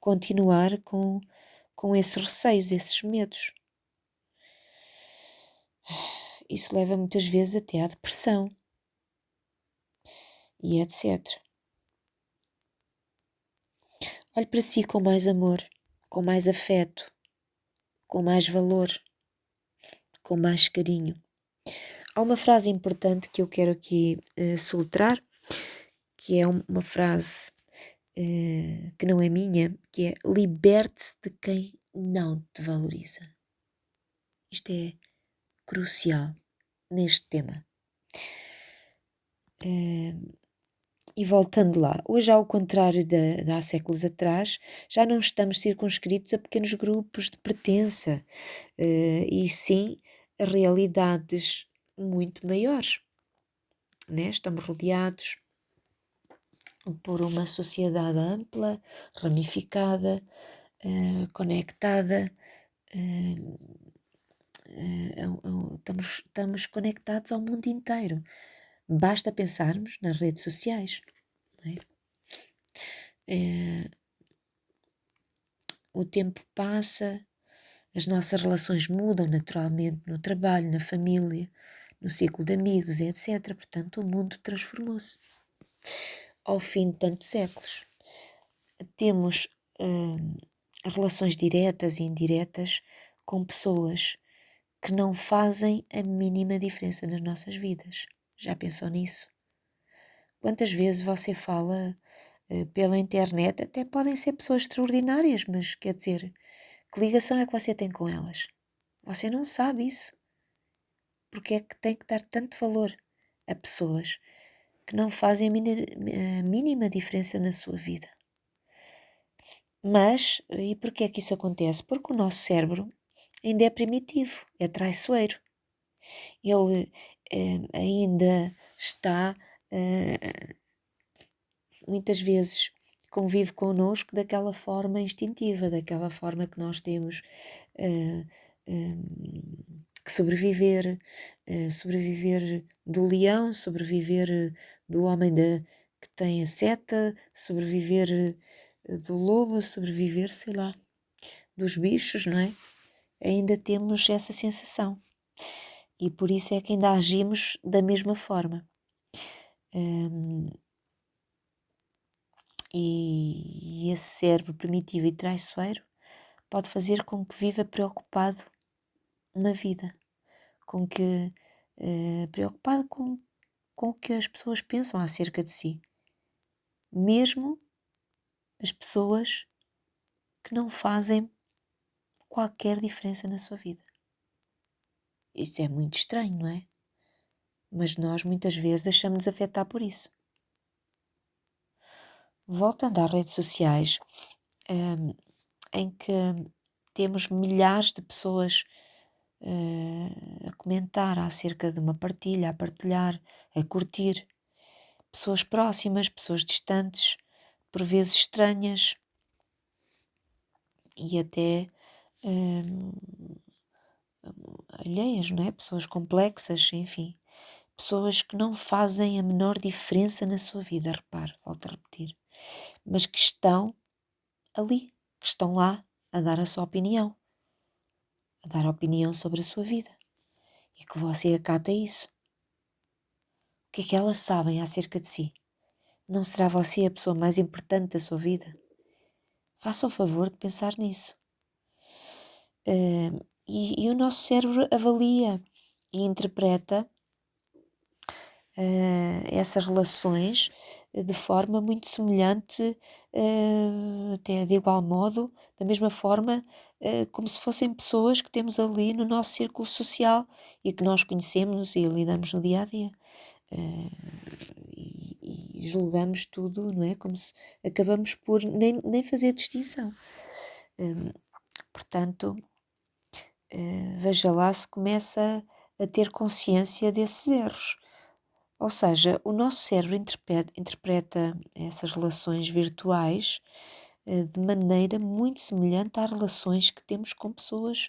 Continuar com esses receios, esses medos. Isso leva muitas vezes até à depressão e etc. Olhe para si com mais amor, com mais afeto, com mais valor, com mais carinho. Há uma frase importante que eu quero aqui soltar, que é uma frase que não é minha, que é: liberte-se de quem não te valoriza. Isto é crucial. neste tema. E voltando lá, hoje, ao contrário de há séculos atrás, já não estamos circunscritos a pequenos grupos de pertença, e sim a realidades muito maiores, né? Estamos rodeados por uma sociedade ampla, ramificada, conectada. Estamos conectados ao mundo inteiro. Basta pensarmos nas redes sociais. Não é? O tempo passa, as nossas relações mudam naturalmente no trabalho, na família, no ciclo de amigos, etc. Portanto, o mundo transformou-se. Ao fim de tantos séculos, temos relações diretas e indiretas com pessoas que não fazem a mínima diferença nas nossas vidas. Já pensou nisso? Quantas vezes você fala pela internet, até podem ser pessoas extraordinárias, mas quer dizer, que ligação é que você tem com elas? Você não sabe isso. Porque é que tem que dar tanto valor a pessoas que não fazem a mínima diferença na sua vida? Mas, e porquê é que isso acontece? Porque o nosso cérebro ainda é primitivo, é traiçoeiro. Ele ainda está, muitas vezes, convive connosco daquela forma instintiva, daquela forma que nós temos que sobreviver, sobreviver do leão, sobreviver do homem que tem a seta, sobreviver do lobo, sobreviver, sei lá, dos bichos, não é? Ainda temos essa sensação e por isso é que ainda agimos da mesma forma. E esse cérebro primitivo e traiçoeiro pode fazer com que viva preocupado na vida, com que preocupado com o que as pessoas pensam acerca de si, mesmo as pessoas que não fazem qualquer diferença na sua vida. Isso é muito estranho, não é? Mas nós muitas vezes deixamos-nos afetar por isso. Voltando às redes sociais, em que temos milhares de pessoas a comentar acerca de uma partilha, a partilhar, a curtir, pessoas próximas, pessoas distantes, por vezes estranhas e até alheias, não é? Pessoas complexas, enfim, pessoas que não fazem a menor diferença na sua vida, repare, volto a repetir, mas que estão ali, que estão lá a dar a sua opinião, a dar opinião sobre a sua vida e que você acata isso. O que é que elas sabem acerca de si? Não será você a pessoa mais importante da sua vida? Faça o favor de pensar nisso. E o nosso cérebro avalia e interpreta essas relações de forma muito semelhante, até de igual modo, da mesma forma, como se fossem pessoas que temos ali no nosso círculo social e que nós conhecemos e lidamos no dia a dia. E julgamos tudo, não é? Como se acabamos por nem fazer distinção. Portanto, veja lá se começa a ter consciência desses erros. Ou seja, o nosso cérebro interpreta essas relações virtuais de maneira muito semelhante às relações que temos com pessoas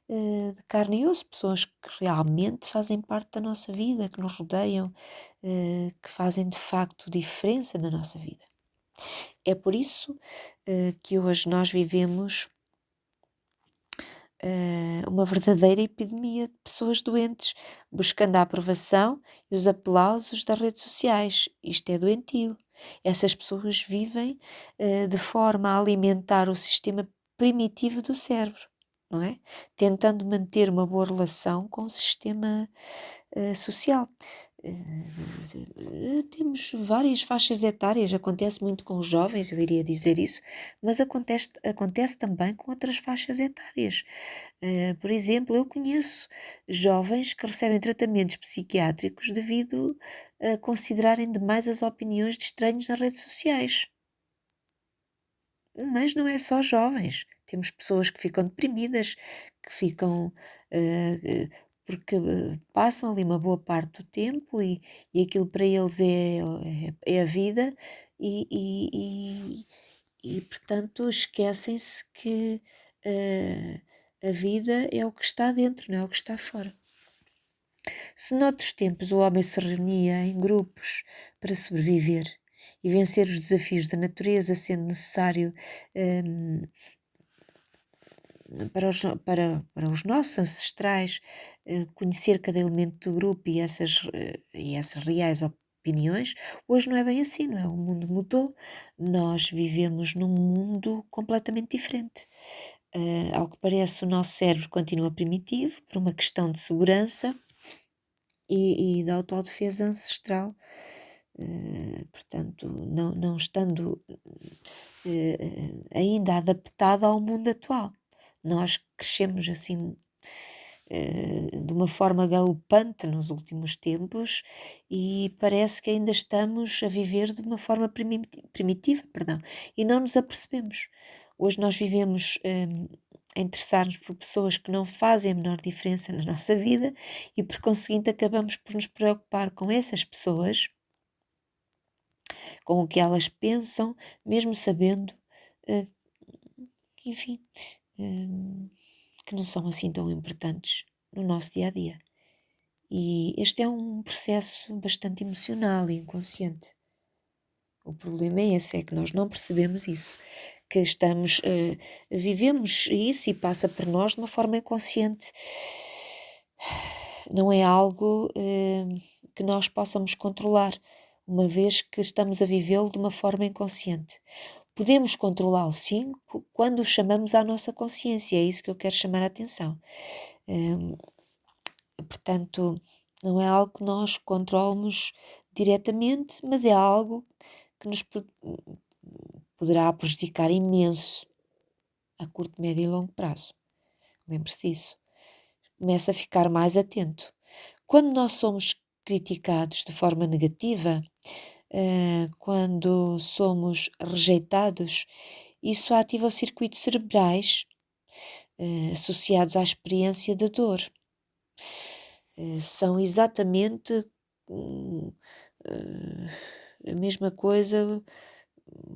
de carne e osso, pessoas que realmente fazem parte da nossa vida, que nos rodeiam, que fazem de facto diferença na nossa vida. É por isso que hoje nós vivemos uma verdadeira epidemia de pessoas doentes, buscando a aprovação e os aplausos das redes sociais. Isto é doentio. Essas pessoas vivem de forma a alimentar o sistema primitivo do cérebro, não é? Tentando manter uma boa relação com o sistema social. Temos várias faixas etárias, acontece muito com os jovens, eu iria dizer isso, mas acontece também com outras faixas etárias. Por exemplo, eu conheço jovens que recebem tratamentos psiquiátricos devido a considerarem demais as opiniões de estranhos nas redes sociais. Mas não é só jovens. Temos pessoas que ficam deprimidas, que ficam, porque passam ali uma boa parte do tempo e aquilo para eles é a vida e, e, portanto esquecem-se que a vida é o que está dentro, não é o que está fora. Se noutros tempos o homem se reunia em grupos para sobreviver e vencer os desafios da natureza, sendo necessário hum, para os nossos ancestrais conhecer cada elemento do grupo e essas reais opiniões, hoje não é bem assim, não é? O mundo mudou, nós vivemos num mundo completamente diferente. Ao que parece, o nosso cérebro continua primitivo por uma questão de segurança e da autodefesa ancestral. Portanto, não estando ainda adaptada ao mundo atual. Nós crescemos assim de uma forma galopante nos últimos tempos e parece que ainda estamos a viver de uma forma primitiva, perdão, e não nos apercebemos. Hoje nós vivemos a interessar-nos por pessoas que não fazem a menor diferença na nossa vida e por conseguinte acabamos por nos preocupar com essas pessoas, com o que elas pensam, mesmo sabendo, eh, enfim, eh, que não são assim tão importantes no nosso dia a dia. E este é um processo bastante emocional e inconsciente. O problema é esse, é que nós não percebemos isso, que estamos, vivemos isso e passa por nós de uma forma inconsciente. Não é algo que nós possamos controlar, uma vez que estamos a vivê-lo de uma forma inconsciente. Podemos controlá-lo, sim, quando o chamamos à nossa consciência, é isso que eu quero chamar a atenção. Portanto, não é algo que nós controlemos diretamente, mas é algo que nos poderá prejudicar imenso a curto, médio e longo prazo. Lembre-se disso. Começa a ficar mais atento. Quando nós somos criticados de forma negativa, quando somos rejeitados, isso ativa os circuitos cerebrais associados à experiência da dor. São exatamente a mesma coisa,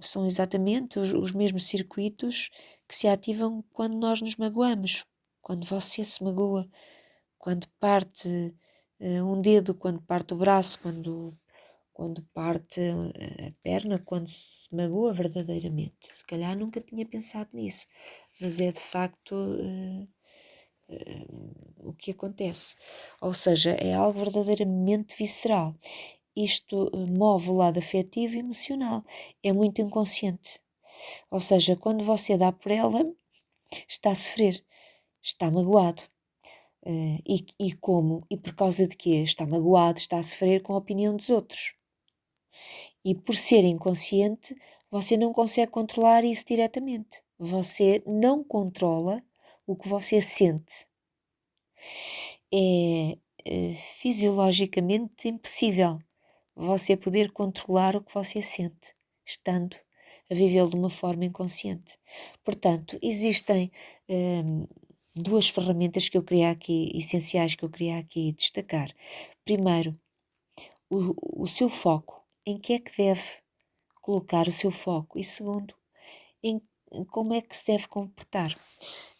são exatamente os mesmos circuitos que se ativam quando nós nos magoamos, quando você se magoa, quando parte um dedo, quando parte o braço, quando parte a perna, quando se magoa verdadeiramente. Se calhar nunca tinha pensado nisso, mas é de facto o que acontece. Ou seja, é algo verdadeiramente visceral. Isto move o lado afetivo e emocional. É muito inconsciente. Ou seja, quando você dá por ela, está a sofrer, está magoado. E como? E por causa de quê? Está magoado, está a sofrer com a opinião dos outros. E por ser inconsciente, você não consegue controlar isso diretamente. Você não controla o que você sente. É fisiologicamente impossível você poder controlar o que você sente, estando a vivê-lo de uma forma inconsciente. Portanto, existem duas ferramentas que eu queria aqui, essenciais que eu queria aqui destacar. Primeiro, o seu foco. Em que é que deve colocar o seu foco? E segundo, em como é que se deve comportar?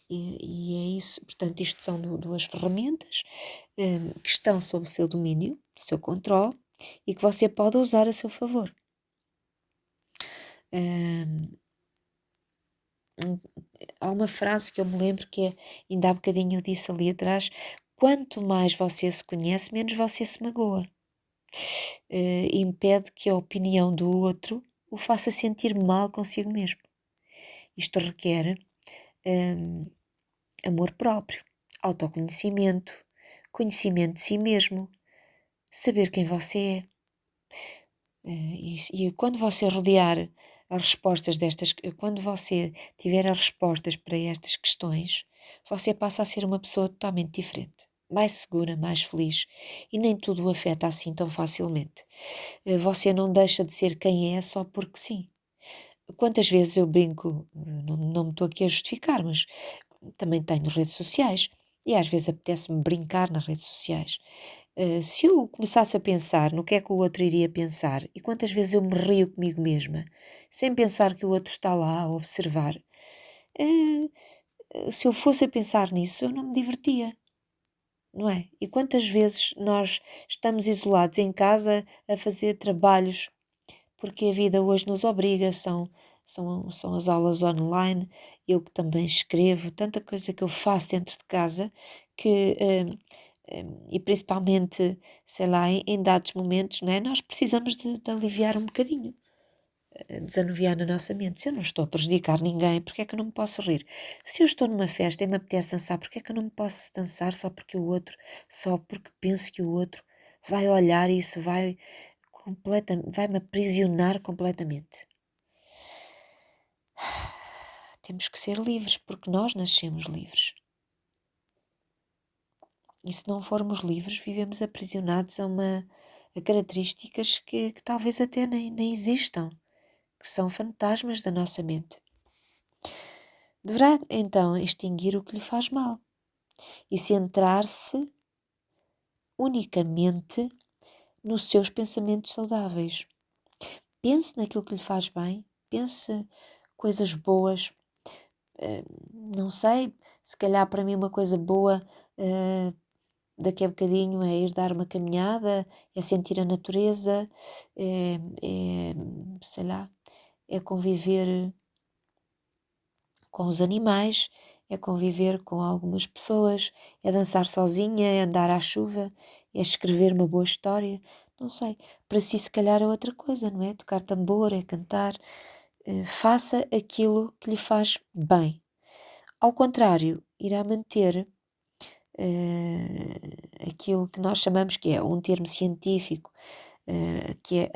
E é isso, portanto, isto são duas ferramentas que estão sob o seu domínio, o seu controle, e que você pode usar a seu favor. Há uma frase que eu me lembro que é, ainda há bocadinho eu disse ali atrás, quanto mais você se conhece, menos você se magoa. Impede que a opinião do outro o faça sentir mal consigo mesmo. Isto requer amor próprio, autoconhecimento, conhecimento de si mesmo, saber quem você é. E quando você rodear as respostas quando você tiver as respostas para estas questões, você passa a ser uma pessoa totalmente diferente, mais segura, mais feliz, e nem tudo o afeta assim tão facilmente. Você não deixa de ser quem é só porque sim. Quantas vezes eu brinco, não me estou aqui a justificar, mas também tenho redes sociais e às vezes apetece-me brincar nas redes sociais. Se eu começasse a pensar no que é que o outro iria pensar e quantas vezes eu me rio comigo mesma, sem pensar que o outro está lá a observar, se eu fosse a pensar nisso, eu não me divertia, não é? E quantas vezes nós estamos isolados em casa a fazer trabalhos porque a vida hoje nos obriga, são as aulas online, eu que também escrevo, tanta coisa que eu faço dentro de casa, que, e principalmente, sei lá, em dados momentos, não é? Nós precisamos de aliviar um bocadinho, desanuviar na nossa mente. Se eu não estou a prejudicar ninguém, porque é que eu não me posso rir? Se eu estou numa festa e me apetece dançar, porque é que eu não me posso dançar só porque penso que o outro vai olhar e isso vai-me aprisionar completamente. Temos que ser livres, porque nós nascemos livres. E se não formos livres, vivemos aprisionados a características que talvez até nem existam, que são fantasmas da nossa mente. Deverá então extinguir o que lhe faz mal e centrar-se unicamente nos seus pensamentos saudáveis. Pense naquilo que lhe faz bem, pense coisas boas. Não sei, se calhar para mim uma coisa boa daqui a bocadinho é ir dar uma caminhada, é sentir a natureza, sei lá, é conviver com os animais, é conviver com algumas pessoas, é dançar sozinha, é andar à chuva, é escrever uma boa história, não sei. Para si se calhar é outra coisa, não é? Tocar tambor, é cantar. Faça aquilo que lhe faz bem. Ao contrário, irá manter aquilo que nós chamamos que é um termo científico, que é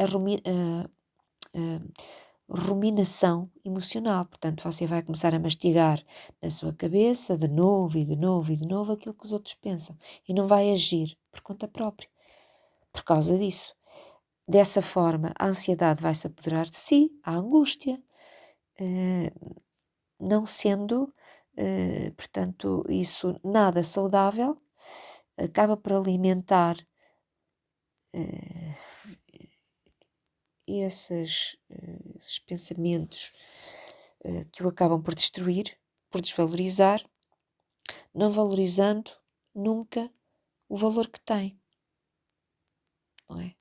ruminação emocional. Portanto, você vai começar a mastigar na sua cabeça de novo e de novo e de novo aquilo que os outros pensam e não vai agir por conta própria, por causa disso. Dessa forma, a ansiedade vai se apoderar de si, a angústia, não sendo, portanto, isso nada saudável, acaba por alimentar esses pensamentos que o acabam por destruir, por desvalorizar, não valorizando nunca o valor que tem, não é?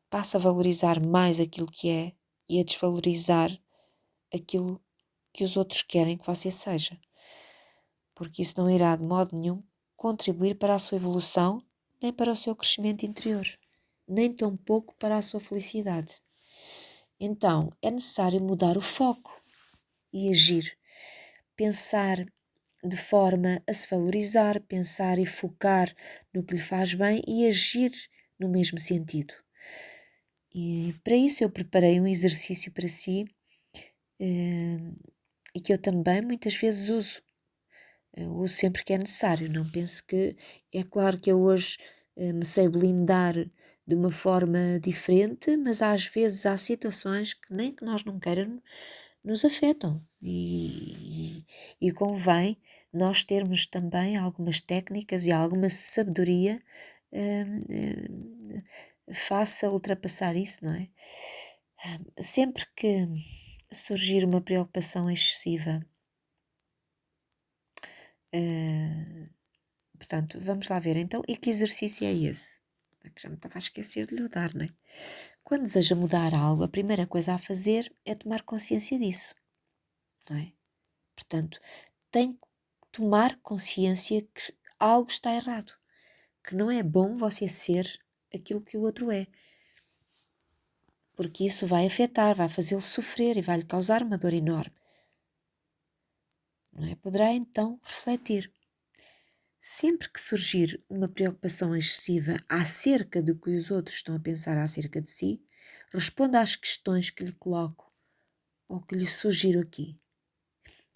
Passa a valorizar mais aquilo que é e a desvalorizar aquilo que os outros querem que você seja, porque isso não irá de modo nenhum contribuir para a sua evolução, nem para o seu crescimento interior, nem tampouco para a sua felicidade. Então, é necessário mudar o foco e agir, pensar de forma a se valorizar, pensar e focar no que lhe faz bem e agir no mesmo sentido. E para isso eu preparei um exercício para si e que eu também muitas vezes uso. Eu uso sempre que é necessário. Não penso que é claro que eu hoje me sei blindar de uma forma diferente, mas às vezes há situações que nem que nós não queiramos nos afetam e convém nós termos também algumas técnicas e alguma sabedoria faça ultrapassar isso, não é? Sempre que surgir uma preocupação excessiva, portanto, vamos lá ver então, e que exercício é esse? É que já me estava a esquecer de lhe dar, não é? Quando deseja mudar algo, a primeira coisa a fazer é tomar consciência disso, não é? Portanto, tem que tomar consciência que algo está errado, que não é bom você ser aquilo que o outro é, porque isso vai afetar, vai fazê-lo sofrer e vai lhe causar uma dor enorme, não é? Poderá então refletir. Sempre que surgir uma preocupação excessiva acerca do que os outros estão a pensar acerca de si, responda às questões que lhe coloco ou que lhe sugiro aqui.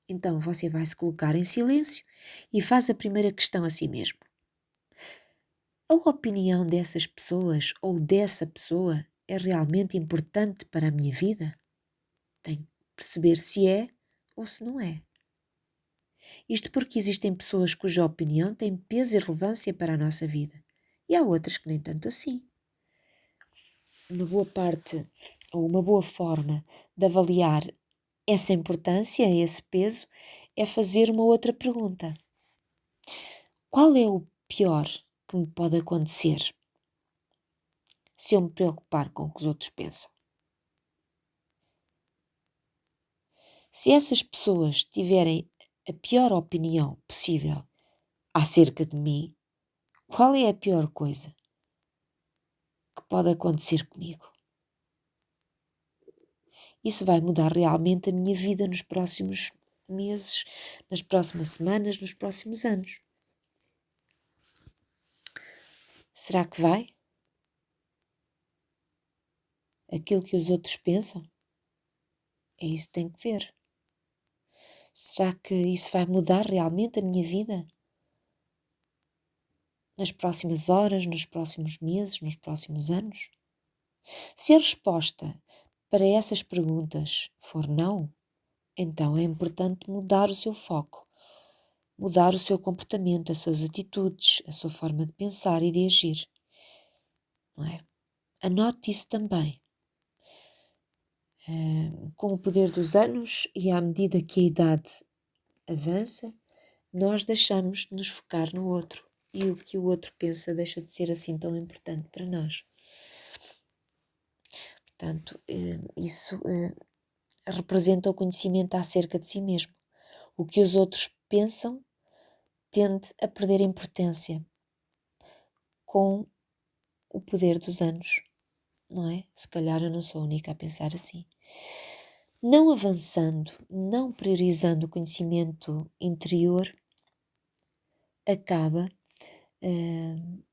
Então você vai se colocar em silêncio e faz a primeira questão a si mesmo. A opinião dessas pessoas ou dessa pessoa é realmente importante para a minha vida? Tenho que perceber se é ou se não é. Isto porque existem pessoas cuja opinião tem peso e relevância para a nossa vida. E há outras que nem tanto assim. Uma boa parte ou uma boa forma de avaliar essa importância, esse peso, é fazer uma outra pergunta. Qual é o pior que me pode acontecer se eu me preocupar com o que os outros pensam? Se essas pessoas tiverem a pior opinião possível acerca de mim, qual é a pior coisa que pode acontecer comigo? Isso vai mudar realmente a minha vida nos próximos meses, nas próximas semanas, nos próximos anos. Será que vai? Aquilo que os outros pensam? É isso que tenho que ver. Será que isso vai mudar realmente a minha vida? Nas próximas horas, nos próximos meses, nos próximos anos? Se a resposta para essas perguntas for não, então é importante mudar o seu foco, mudar o seu comportamento, as suas atitudes, a sua forma de pensar e de agir, não é? Anote isso também. Com o poder dos anos e à medida que a idade avança, nós deixamos de nos focar no outro e o que o outro pensa deixa de ser assim tão importante para nós. Portanto, isso representa o conhecimento acerca de si mesmo. O que os outros pensam tende a perder importância com o poder dos anos, não é? Se calhar eu não sou a única a pensar assim. Não avançando, não priorizando o conhecimento interior, acaba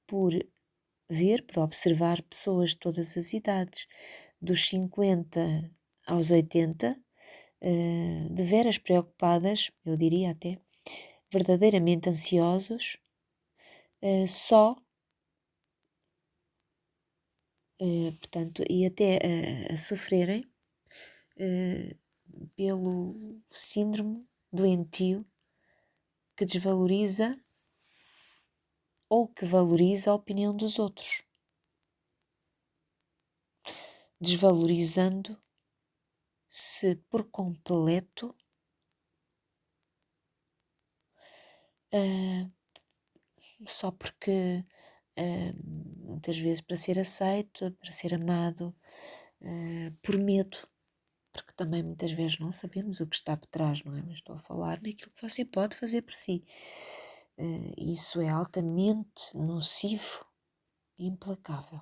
por ver, por observar pessoas de todas as idades, dos 50 aos 80, de veras preocupadas, eu diria até, verdadeiramente ansiosos, só, portanto, e até a sofrerem pelo síndrome doentio que desvaloriza ou que valoriza a opinião dos outros, desvalorizando-se por completo só porque muitas vezes para ser aceito, para ser amado, por medo, porque também muitas vezes não sabemos o que está por trás, não é? Mas estou a falar naquilo que você pode fazer por si. Isso é altamente nocivo e implacável.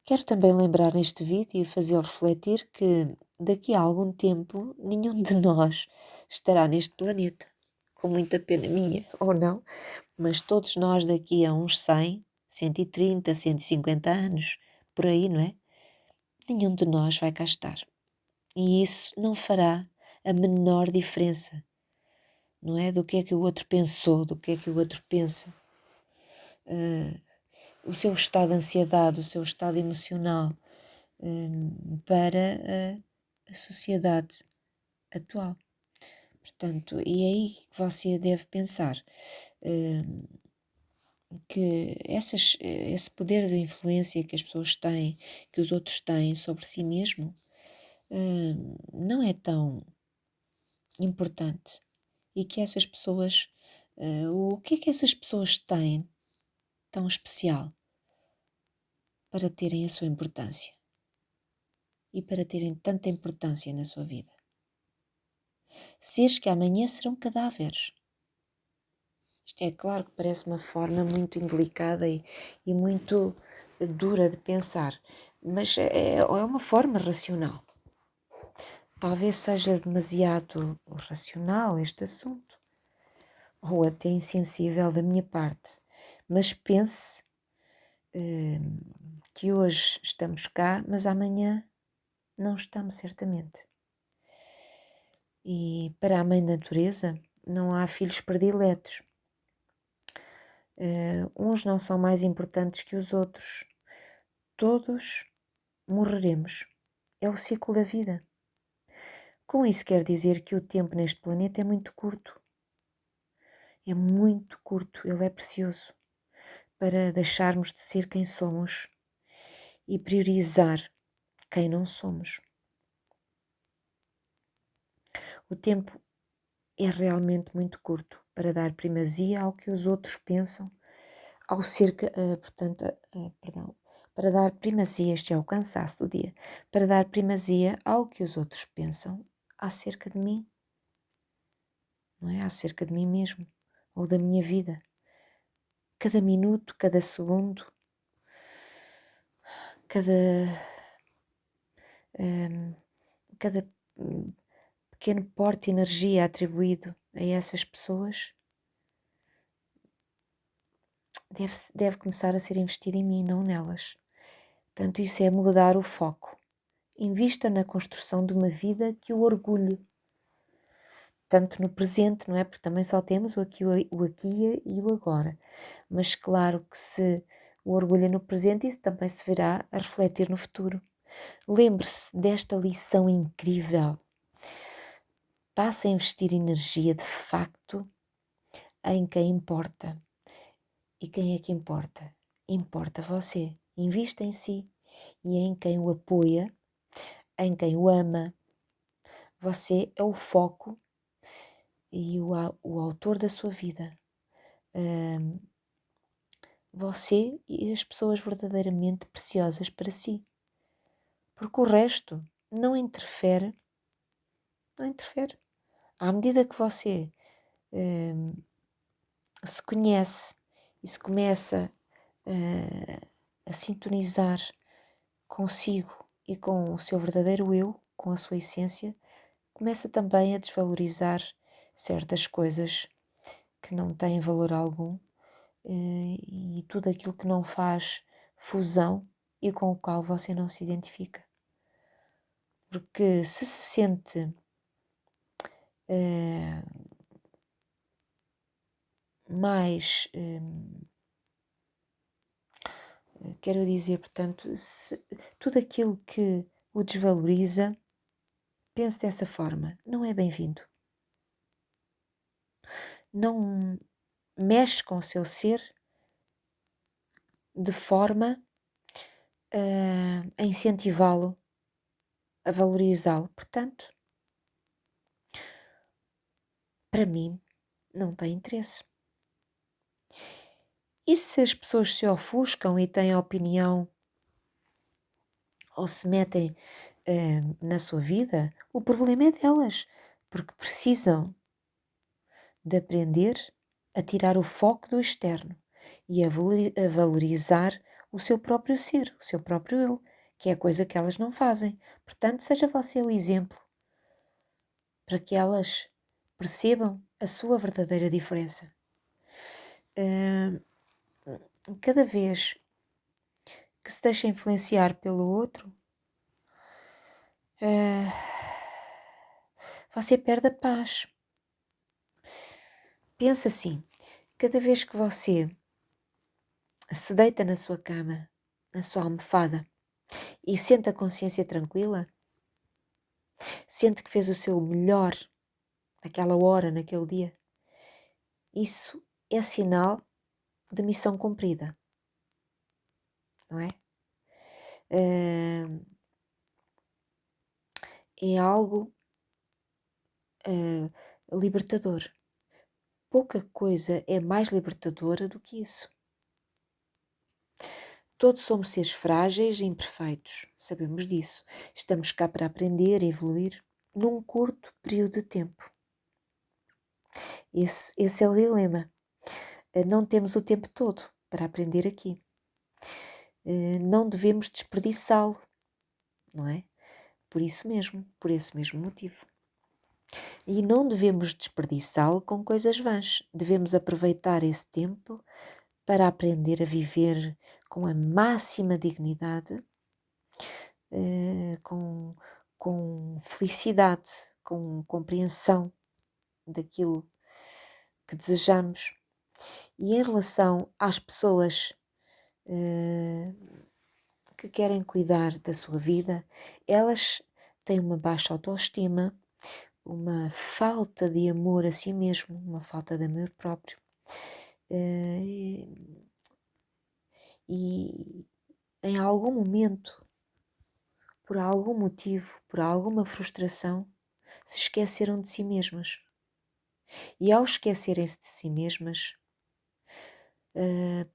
Quero também lembrar neste vídeo e fazê-lo refletir que daqui a algum tempo nenhum de nós estará neste planeta, com muita pena minha, ou não, mas todos nós daqui a uns 100, 130, 150 anos, por aí, não é? Nenhum de nós vai cá estar. E isso não fará a menor diferença, não é? Do que é que o outro pensou, do que é que o outro pensa. O seu estado de ansiedade, o seu estado emocional para a sociedade atual. Portanto, e é aí que você deve pensar que esse poder de influência que as pessoas têm, que os outros têm sobre si mesmo, não é tão importante e que essas pessoas, o que é que essas pessoas têm tão especial para terem a sua importância e para terem tanta importância na sua vida? Seres que amanhã serão cadáveres. Isto é claro que parece uma forma muito indelicada e muito dura de pensar, mas é uma forma racional. Talvez seja demasiado racional este assunto, ou até insensível da minha parte, mas pense que hoje estamos cá, mas amanhã não estamos certamente. E para a Mãe Natureza não há filhos prediletos. Uns não são mais importantes que os outros. Todos morreremos. É o ciclo da vida. Com isso quer dizer que o tempo neste planeta é muito curto. É muito curto, ele é precioso para deixarmos de ser quem somos e priorizar quem não somos. O tempo é realmente muito curto para dar primazia ao que os outros pensam, ao ser, perdão, para dar primazia, este é o cansaço do dia, para dar primazia ao que os outros pensam acerca de mim, não é? Acerca de mim mesmo ou da minha vida. Cada minuto, cada segundo, cada, cada pequeno porte de energia atribuído a essas pessoas deve começar a ser investido em mim, não nelas. Portanto, isso é mudar o foco. Invista na construção de uma vida que o orgulhe, tanto no presente, não é? Porque também só temos o aqui e o agora. Mas claro que se o orgulha no presente, isso também se verá a refletir no futuro. Lembre-se desta lição incrível. Passe a investir energia de facto em quem importa. E quem é que importa? Importa você. Invista em si e em quem o apoia, em quem o ama. Você é o foco e o autor da sua vida. Você e as pessoas verdadeiramente preciosas para si. Porque o resto não interfere. Não interfere. À medida que você se conhece e se começa a sintonizar consigo e com o seu verdadeiro eu, com a sua essência, começa também a desvalorizar certas coisas que não têm valor algum e tudo aquilo que não faz fusão e com o qual você não se identifica. Porque se sente mais, quero dizer, portanto, tudo aquilo que o desvaloriza, pense dessa forma, não é bem-vindo. Não mexe com o seu ser de forma a incentivá-lo, a valorizá-lo. Portanto, para mim, não tem interesse. E se as pessoas se ofuscam e têm opinião ou se metem na sua vida, o problema é delas, porque precisam de aprender a tirar o foco do externo e a valorizar o seu próprio ser, o seu próprio eu, que é a coisa que elas não fazem. Portanto, seja você o exemplo para que elas percebam a sua verdadeira diferença. Cada vez que se deixa influenciar pelo outro, você perde a paz. Pensa assim, cada vez que você se deita na sua cama, na sua almofada, e sente a consciência tranquila, sente que fez o seu melhor naquela hora, naquele dia, isso é sinal de missão cumprida, não é? É algo libertador. Pouca coisa é mais libertadora do que isso. Todos somos seres frágeis e imperfeitos, sabemos disso. Estamos cá para aprender e evoluir num curto período de tempo. Esse é o dilema. Não temos o tempo todo para aprender aqui. Não devemos desperdiçá-lo, não é? Por isso mesmo, por esse mesmo motivo. E não devemos desperdiçá-lo com coisas vãs. Devemos aproveitar esse tempo para aprender a viver com a máxima dignidade, com com felicidade, com compreensão daquilo que desejamos. E em relação às pessoas que querem cuidar da sua vida, elas têm uma baixa autoestima, uma falta de amor a si mesmo, uma falta de amor próprio. E em algum momento, por algum motivo, por alguma frustração, se esqueceram de si mesmas. E ao esquecerem-se de si mesmas,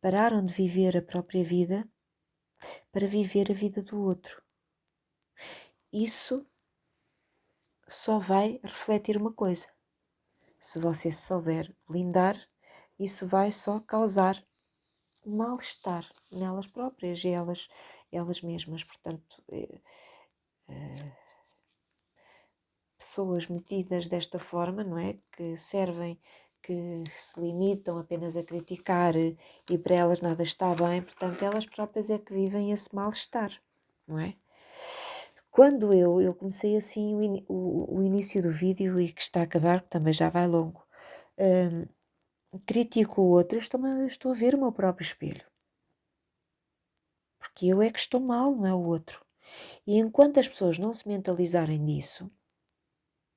pararam de viver a própria vida para viver a vida do outro. Isso só vai refletir uma coisa: se você souber blindar, isso vai só causar mal-estar nelas próprias e elas mesmas. Portanto, pessoas metidas desta forma, não é? Que servem, que se limitam apenas a criticar e para elas nada está bem, portanto, elas próprias é que vivem esse mal-estar, não é? Quando eu comecei assim o início do vídeo e que está a acabar, que também já vai longo, critico o outro, eu estou a ver o meu próprio espelho. Porque eu é que estou mal, não é o outro. E enquanto as pessoas não se mentalizarem disso,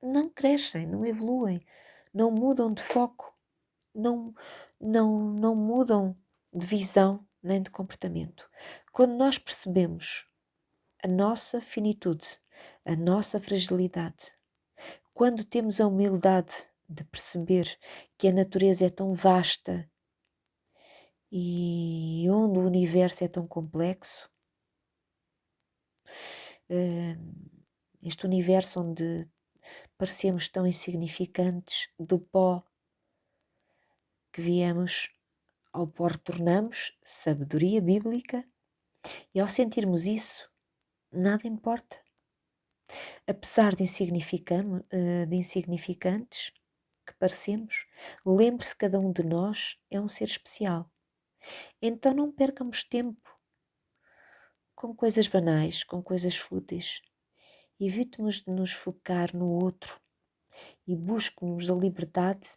não crescem, não evoluem, não mudam de foco, não mudam de visão nem de comportamento. Quando nós percebemos a nossa finitude, a nossa fragilidade, quando temos a humildade de perceber que a natureza é tão vasta e onde o universo é tão complexo, este universo onde parecemos tão insignificantes, do pó que viemos, ao pó retornamos, sabedoria bíblica, e ao sentirmos isso, nada importa. Apesar de insignificantes que parecemos, lembre-se que cada um de nós é um ser especial. Então não percamos tempo com coisas banais, com coisas fúteis. Evitemos de nos focar no outro e busquemos a liberdade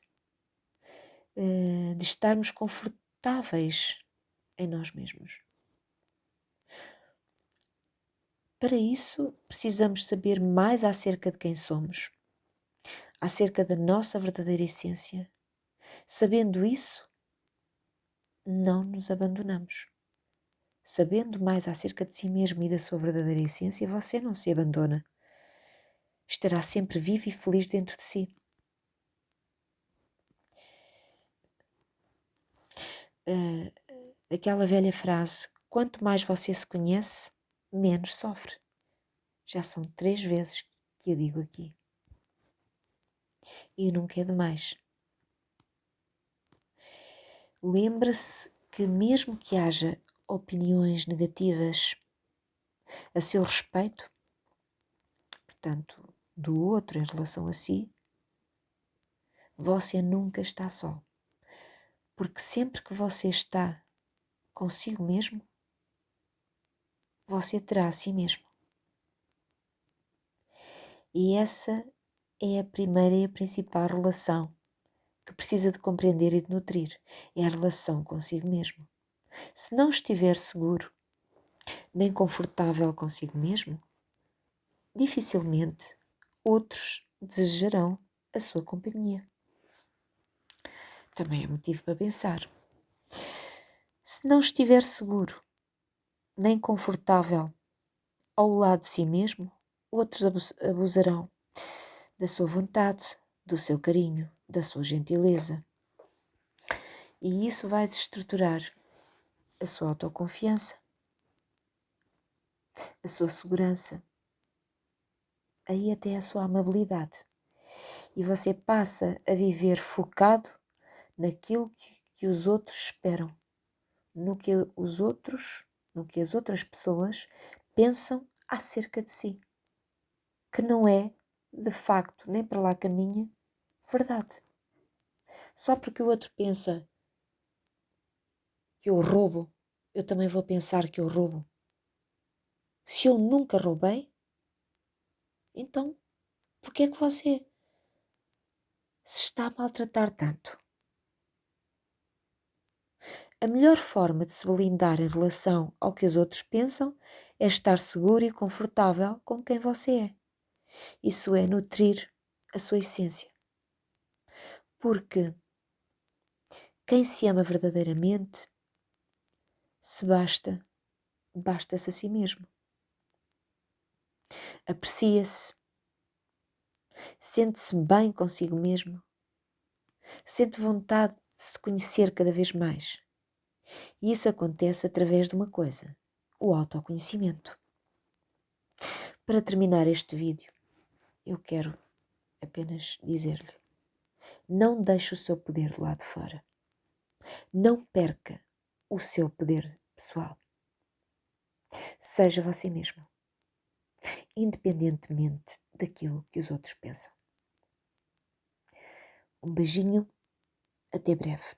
de estarmos confortáveis em nós mesmos. Para isso, precisamos saber mais acerca de quem somos, acerca da nossa verdadeira essência. Sabendo isso, não nos abandonamos. Sabendo mais acerca de si mesmo e da sua verdadeira essência, você não se abandona. Estará sempre vivo e feliz dentro de si. Aquela velha frase: quanto mais você se conhece, menos sofre. Já são 3 vezes que eu digo aqui. E nunca é demais. Lembre-se que mesmo que haja opiniões negativas a seu respeito, portanto, do outro em relação a si, você nunca está só. Porque sempre que você está consigo mesmo, você terá a si mesmo. E essa é a primeira e a principal relação que precisa de compreender e de nutrir. É a relação consigo mesmo. Se não estiver seguro, nem confortável consigo mesmo, dificilmente outros desejarão a sua companhia. Também é motivo para pensar. Se não estiver seguro, nem confortável ao lado de si mesmo, outros abusarão da sua vontade, do seu carinho, da sua gentileza. E isso vai desestruturar a sua autoconfiança, a sua segurança, aí até a sua amabilidade. E você passa a viver focado naquilo que os outros esperam, no que as outras pessoas pensam acerca de si, que não é, de facto, nem para lá caminha, verdade. Só porque o outro pensa que eu roubo, eu também vou pensar que eu roubo. Se eu nunca roubei, Então, por que é que você se está a maltratar tanto? A melhor forma de se blindar em relação ao que os outros pensam é estar seguro e confortável com quem você é. Isso é nutrir a sua essência. Porque quem se ama verdadeiramente se basta-se a si mesmo. Aprecia-se, sente-se bem consigo mesmo, sente vontade de se conhecer cada vez mais. E isso acontece através de uma coisa: o autoconhecimento. Para terminar este vídeo, eu quero apenas dizer-lhe: não deixe o seu poder do lado de fora. Não perca o seu poder pessoal. Seja você mesmo, independentemente daquilo que os outros pensam. Um beijinho, até breve.